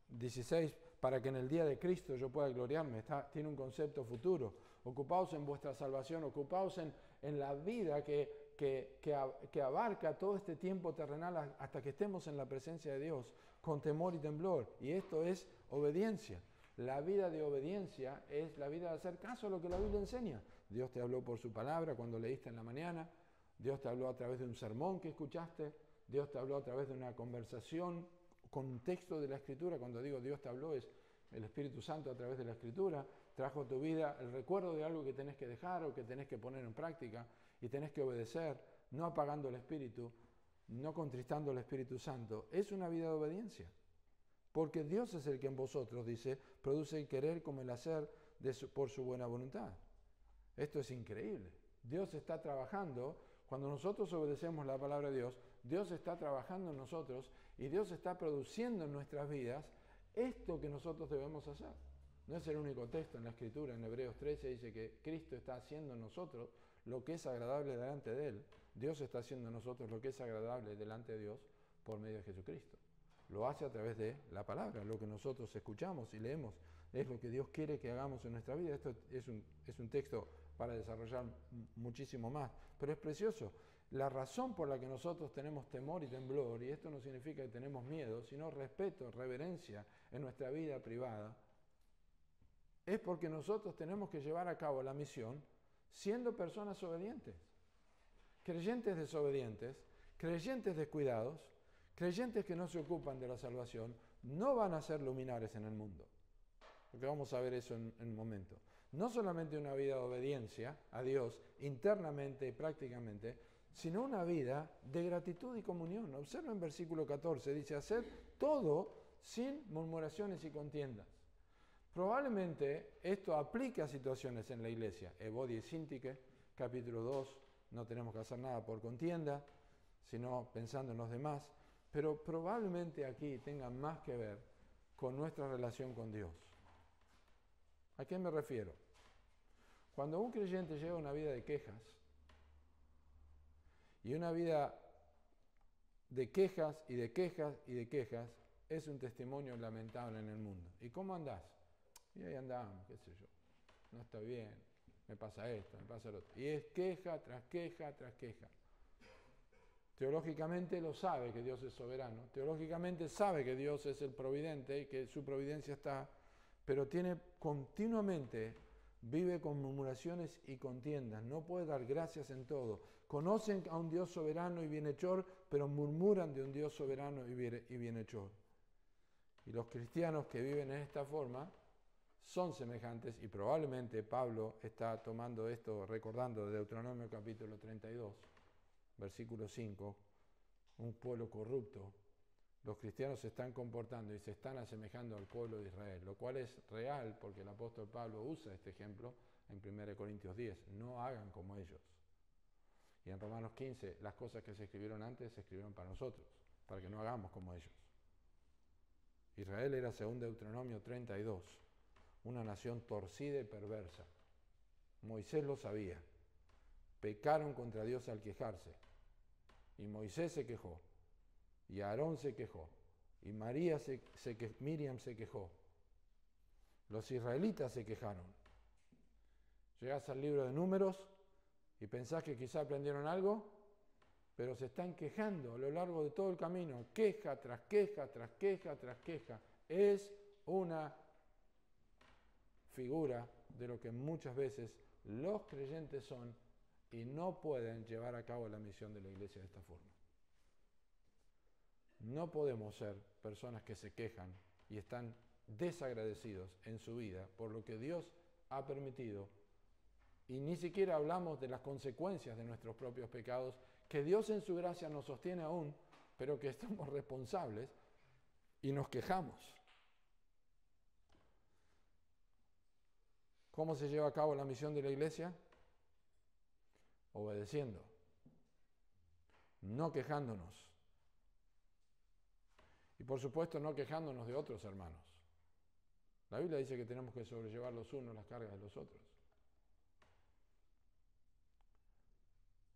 16, para que en el día de Cristo yo pueda gloriarme, tiene un concepto futuro. Ocupaos en vuestra salvación, ocupaos en la vida que abarca todo este tiempo terrenal hasta que estemos en la presencia de Dios, con temor y temblor. Y esto es obediencia. La vida de obediencia es la vida de hacer caso a lo que la Biblia enseña. Dios te habló por su palabra cuando leíste en la mañana, Dios te habló a través de un sermón que escuchaste, Dios te habló a través de una conversación con un texto de la Escritura. Cuando digo Dios te habló es el Espíritu Santo a través de la Escritura, trajo a tu vida el recuerdo de algo que tenés que dejar o que tenés que poner en práctica y tenés que obedecer, no apagando el Espíritu, no contristando al Espíritu Santo. Es una vida de obediencia, porque Dios es el que en vosotros, dice, produce el querer como el hacer por su buena voluntad. Esto es increíble. Dios está trabajando. Cuando nosotros obedecemos la palabra de Dios, Dios está trabajando en nosotros y Dios está produciendo en nuestras vidas esto que nosotros debemos hacer. No es el único texto en la Escritura. En Hebreos 13 dice que Cristo está haciendo en nosotros lo que es agradable delante de Él. Dios está haciendo en nosotros lo que es agradable delante de Dios por medio de Jesucristo. Lo hace a través de la palabra. Lo que nosotros escuchamos y leemos es lo que Dios quiere que hagamos en nuestra vida. Esto es un texto para desarrollar muchísimo más, pero es precioso. La razón por la que nosotros tenemos temor y temblor, y esto no significa que tenemos miedo, sino respeto, reverencia en nuestra vida privada, es porque nosotros tenemos que llevar a cabo la misión siendo personas obedientes. Creyentes desobedientes, creyentes descuidados, creyentes que no se ocupan de la salvación, no van a ser luminares en el mundo. Porque vamos a ver eso en un momento. No solamente una vida de obediencia a Dios, internamente y prácticamente, sino una vida de gratitud y comunión. Observa en versículo 14, dice, hacer todo sin murmuraciones y contiendas. Probablemente esto aplique a situaciones en la iglesia. Evodia y Síntique, capítulo 2, no tenemos que hacer nada por contienda, sino pensando en los demás. Pero probablemente aquí tenga más que ver con nuestra relación con Dios. ¿A qué me refiero? Cuando un creyente lleva una vida de quejas, y una vida de quejas y de quejas y de quejas, es un testimonio lamentable en el mundo. ¿Y cómo andás? Y ahí andamos, qué sé yo. No está bien, me pasa esto, me pasa lo otro. Y es queja tras queja tras queja. Teológicamente lo sabe que Dios es soberano. Teológicamente sabe que Dios es el providente y que su providencia está, pero tiene continuamente, vive con murmuraciones y contiendas. No puede dar gracias en todo. Conocen a un Dios soberano y bienhechor, pero murmuran de un Dios soberano y bienhechor. Y los cristianos que viven en esta forma son semejantes, y probablemente Pablo está tomando esto, recordando de Deuteronomio capítulo 32, versículo 5, un pueblo corrupto. Los cristianos se están comportando y se están asemejando al pueblo de Israel, lo cual es real porque el apóstol Pablo usa este ejemplo en 1 Corintios 10. No hagan como ellos. Y en Romanos 15, las cosas que se escribieron antes se escribieron para nosotros, para que no hagamos como ellos. Israel era, según Deuteronomio 32, una nación torcida y perversa. Moisés lo sabía. Pecaron contra Dios al quejarse. Y Moisés se quejó. Y Aarón se quejó. Y Miriam se quejó. Los israelitas se quejaron. Llegás al libro de Números y pensás que quizá aprendieron algo, pero se están quejando a lo largo de todo el camino. Queja tras queja, tras queja, tras queja. Es una figura de lo que muchas veces los creyentes son y no pueden llevar a cabo la misión de la iglesia de esta forma. No podemos ser personas que se quejan y están desagradecidos en su vida por lo que Dios ha permitido, y ni siquiera hablamos de las consecuencias de nuestros propios pecados, que Dios en su gracia nos sostiene aún, pero que estamos responsables y nos quejamos. ¿Cómo se lleva a cabo la misión de la iglesia? Obedeciendo, no quejándonos. Y por supuesto no quejándonos de otros hermanos. La Biblia dice que tenemos que sobrellevar los unos las cargas de los otros.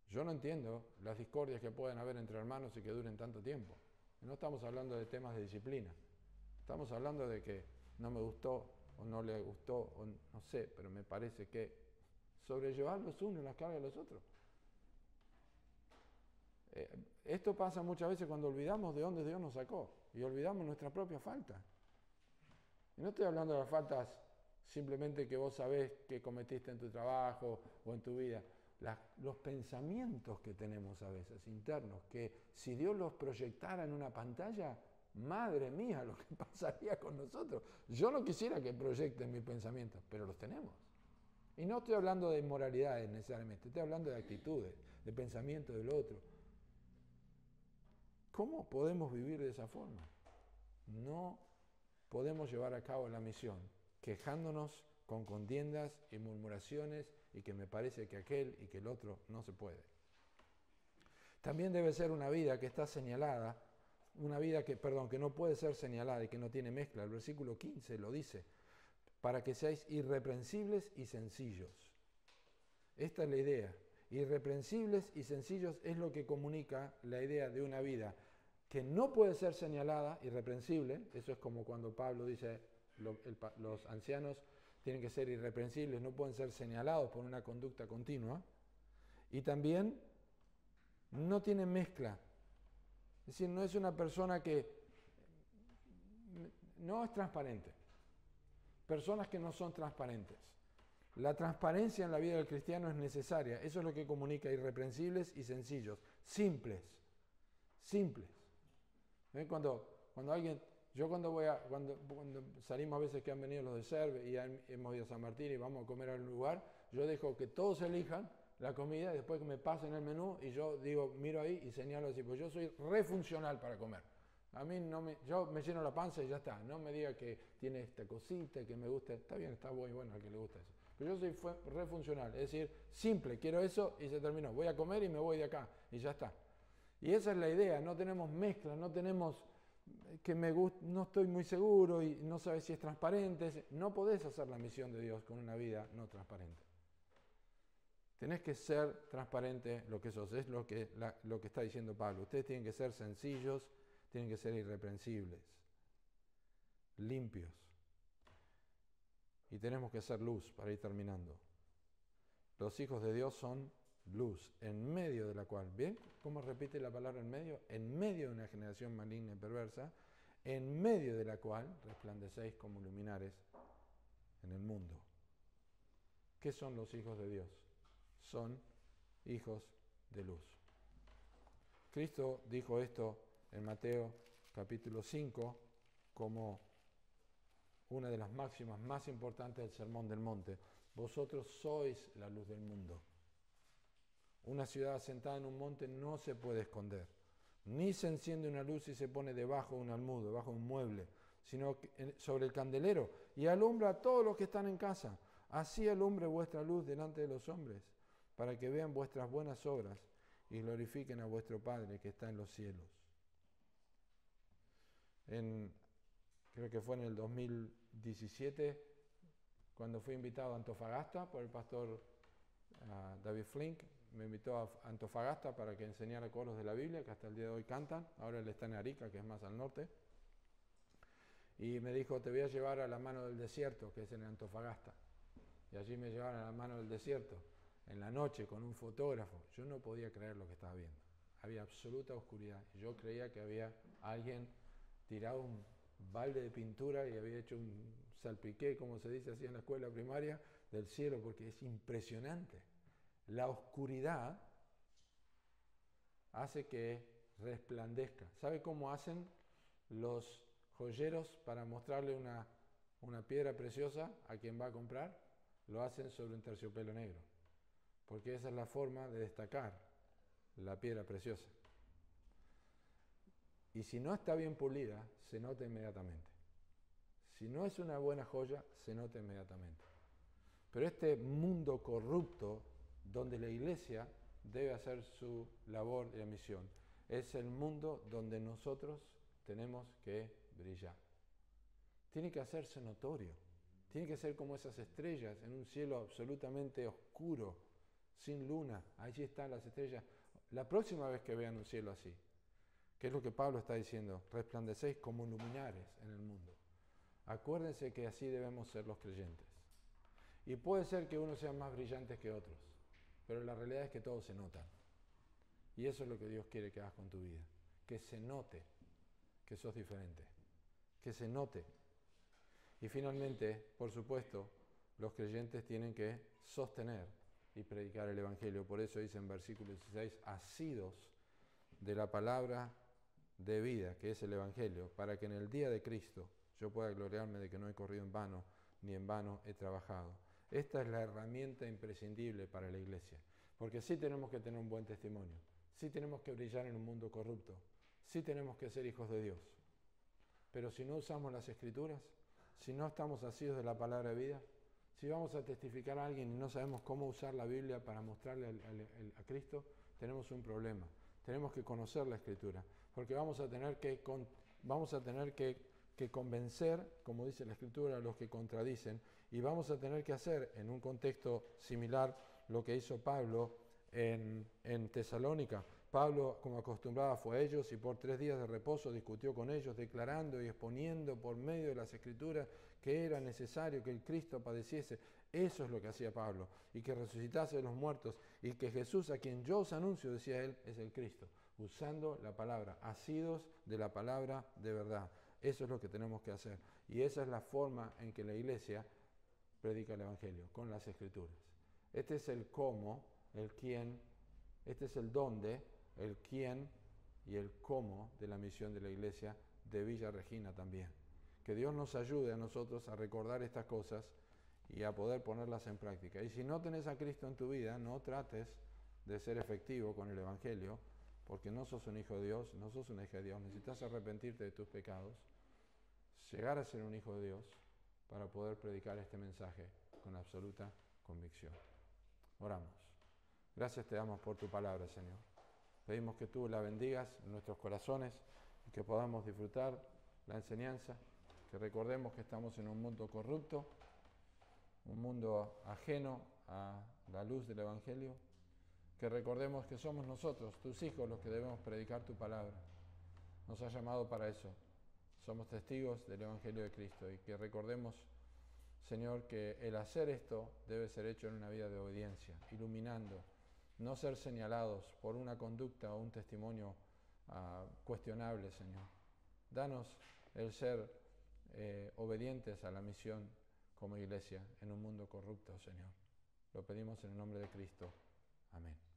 Yo no entiendo las discordias que pueden haber entre hermanos y que duren tanto tiempo. No estamos hablando de temas de disciplina. Estamos hablando de que no me gustó o no le gustó, o no sé, pero me parece que sobrellevar los unos las cargas de los otros. Esto pasa muchas veces cuando olvidamos de dónde Dios nos sacó y olvidamos nuestra propia falta. Y no estoy hablando de las faltas simplemente que vos sabés que cometiste en tu trabajo o en tu vida. Los pensamientos que tenemos a veces internos, que si Dios los proyectara en una pantalla, madre mía, lo que pasaría con nosotros. Yo no quisiera que proyecten mis pensamientos, pero los tenemos. Y no estoy hablando de inmoralidades necesariamente, estoy hablando de actitudes, de pensamiento del otro. ¿Cómo podemos vivir de esa forma? No podemos llevar a cabo la misión quejándonos con contiendas y murmuraciones y que me parece que aquel y que el otro no se puede. También debe ser una vida que está señalada, una vida que no puede ser señalada y que no tiene mezcla. El versículo 15 lo dice, para que seáis irreprensibles y sencillos. Esta es la idea. Irreprensibles y sencillos es lo que comunica la idea de una vida que no puede ser señalada, irreprensible. Eso es como cuando Pablo dice, los ancianos tienen que ser irreprensibles, no pueden ser señalados por una conducta continua. Y también no tiene mezcla. Es decir, no es una persona que no es transparente. Personas que no son transparentes. La transparencia en la vida del cristiano es necesaria. Eso es lo que comunica irreprensibles y sencillos. Simples. Simples. Cuando alguien Yo cuando salimos a veces que han venido los de Serve y hemos ido a San Martín y vamos a comer a un lugar, yo dejo que todos elijan la comida y después que me pasen el menú y yo digo, miro ahí y señalo así, pues yo soy re funcional para comer. A mí yo me lleno la panza y ya está. No me diga que tiene esta cosita, que me gusta. Está bien, está muy bueno al que le gusta eso. Pero yo soy re funcional, es decir, simple, quiero eso y se terminó. Voy a comer y me voy de acá y ya está. Y esa es la idea, no tenemos mezcla, no tenemos que me gusta, no estoy muy seguro y no sabes si es transparente. No podés hacer la misión de Dios con una vida no transparente. Tenés que ser transparente lo que sos, es lo que está diciendo Pablo. Ustedes tienen que ser sencillos, tienen que ser irreprensibles, limpios. Y tenemos que ser luz para ir terminando. Los hijos de Dios son luz, en medio de la cual, ¿ven cómo repite la palabra en medio? En medio de una generación maligna y perversa, en medio de la cual resplandecéis como luminares en el mundo. ¿Qué son los hijos de Dios? Son hijos de luz. Cristo dijo esto en Mateo capítulo 5 como una de las máximas más importantes del Sermón del Monte. Vosotros sois la luz del mundo. Una ciudad asentada en un monte no se puede esconder, ni se enciende una luz y se pone debajo de un almud, debajo de un mueble, sino sobre el candelero, y alumbra a todos los que están en casa. Así alumbre vuestra luz delante de los hombres, para que vean vuestras buenas obras y glorifiquen a vuestro Padre que está en los cielos. Creo que fue en el 2017, cuando fui invitado a Antofagasta por el pastor David Flink, me invitó a Antofagasta para que enseñara coros de la Biblia, que hasta el día de hoy cantan. Ahora él está en Arica, que es más al norte. Y me dijo, te voy a llevar a la mano del desierto, que es en Antofagasta. Y allí me llevaron a la mano del desierto, en la noche, con un fotógrafo. Yo no podía creer lo que estaba viendo. Había absoluta oscuridad. Yo creía que había alguien tirado un balde de pintura y había hecho un salpiqué, como se dice así en la escuela primaria, del cielo, porque es impresionante. La oscuridad hace que resplandezca. ¿Sabe cómo hacen los joyeros para mostrarle una piedra preciosa a quien va a comprar? Lo hacen sobre un terciopelo negro, porque esa es la forma de destacar la piedra preciosa. Y si no está bien pulida, se nota inmediatamente. Si no es una buena joya, se nota inmediatamente. Pero este mundo corrupto, donde la iglesia debe hacer su labor y misión, es el mundo donde nosotros tenemos que brillar. Tiene que hacerse notorio. Tiene que ser como esas estrellas en un cielo absolutamente oscuro, sin luna. Allí están las estrellas. La próxima vez que vean un cielo así, ¿qué es lo que Pablo está diciendo? Resplandecéis como luminares en el mundo. Acuérdense que así debemos ser los creyentes. Y puede ser que unos sean más brillantes que otros, pero la realidad es que todos se notan. Y eso es lo que Dios quiere que hagas con tu vida. Que se note que sos diferente. Que se note. Y finalmente, por supuesto, los creyentes tienen que sostener y predicar el Evangelio. Por eso dice en versículo 16, asidos de la palabra de vida, que es el Evangelio, para que en el día de Cristo yo pueda gloriarme de que no he corrido en vano, ni en vano he trabajado. Esta es la herramienta imprescindible para la iglesia, porque sí tenemos que tener un buen testimonio, sí tenemos que brillar en un mundo corrupto, sí tenemos que ser hijos de Dios. Pero si no usamos las Escrituras, si no estamos asidos de la palabra de vida, si vamos a testificar a alguien y no sabemos cómo usar la Biblia para mostrarle a Cristo, tenemos un problema. Tenemos que conocer la Escritura, porque vamos a tener que convencer, como dice la Escritura, a los que contradicen, y vamos a tener que hacer, en un contexto similar, lo que hizo Pablo en Tesalónica. Pablo, como acostumbraba, fue a ellos y por 3 días de reposo discutió con ellos, declarando y exponiendo por medio de las Escrituras que era necesario que el Cristo padeciese. Eso es lo que hacía Pablo, y que resucitase de los muertos, y que Jesús, a quien yo os anuncio, decía él, es el Cristo, usando la palabra, asidos de la palabra de verdad. Eso es lo que tenemos que hacer, y esa es la forma en que la iglesia predica el Evangelio, con las Escrituras. Este es el cómo, el quién, este es el dónde, el quién y el cómo de la misión de la iglesia de Villa Regina también. Que Dios nos ayude a nosotros a recordar estas cosas y a poder ponerlas en práctica. Y si no tenés a Cristo en tu vida, no trates de ser efectivo con el Evangelio, porque no sos un hijo de Dios, no sos una hija de Dios. Necesitas arrepentirte de tus pecados, llegar a ser un hijo de Dios, para poder predicar este mensaje con absoluta convicción. Oramos. Gracias te damos por tu palabra, Señor. Pedimos que tú la bendigas en nuestros corazones y que podamos disfrutar la enseñanza, que recordemos que estamos en un mundo corrupto, un mundo ajeno a la luz del Evangelio, que recordemos que somos nosotros, tus hijos, los que debemos predicar tu palabra. Nos has llamado para eso. Somos testigos del Evangelio de Cristo y que recordemos, Señor, que el hacer esto debe ser hecho en una vida de obediencia, iluminando, no ser señalados por una conducta o un testimonio cuestionable, Señor. Danos el ser obedientes a la misión como iglesia en un mundo corrupto, Señor. Lo pedimos en el nombre de Cristo. Amén.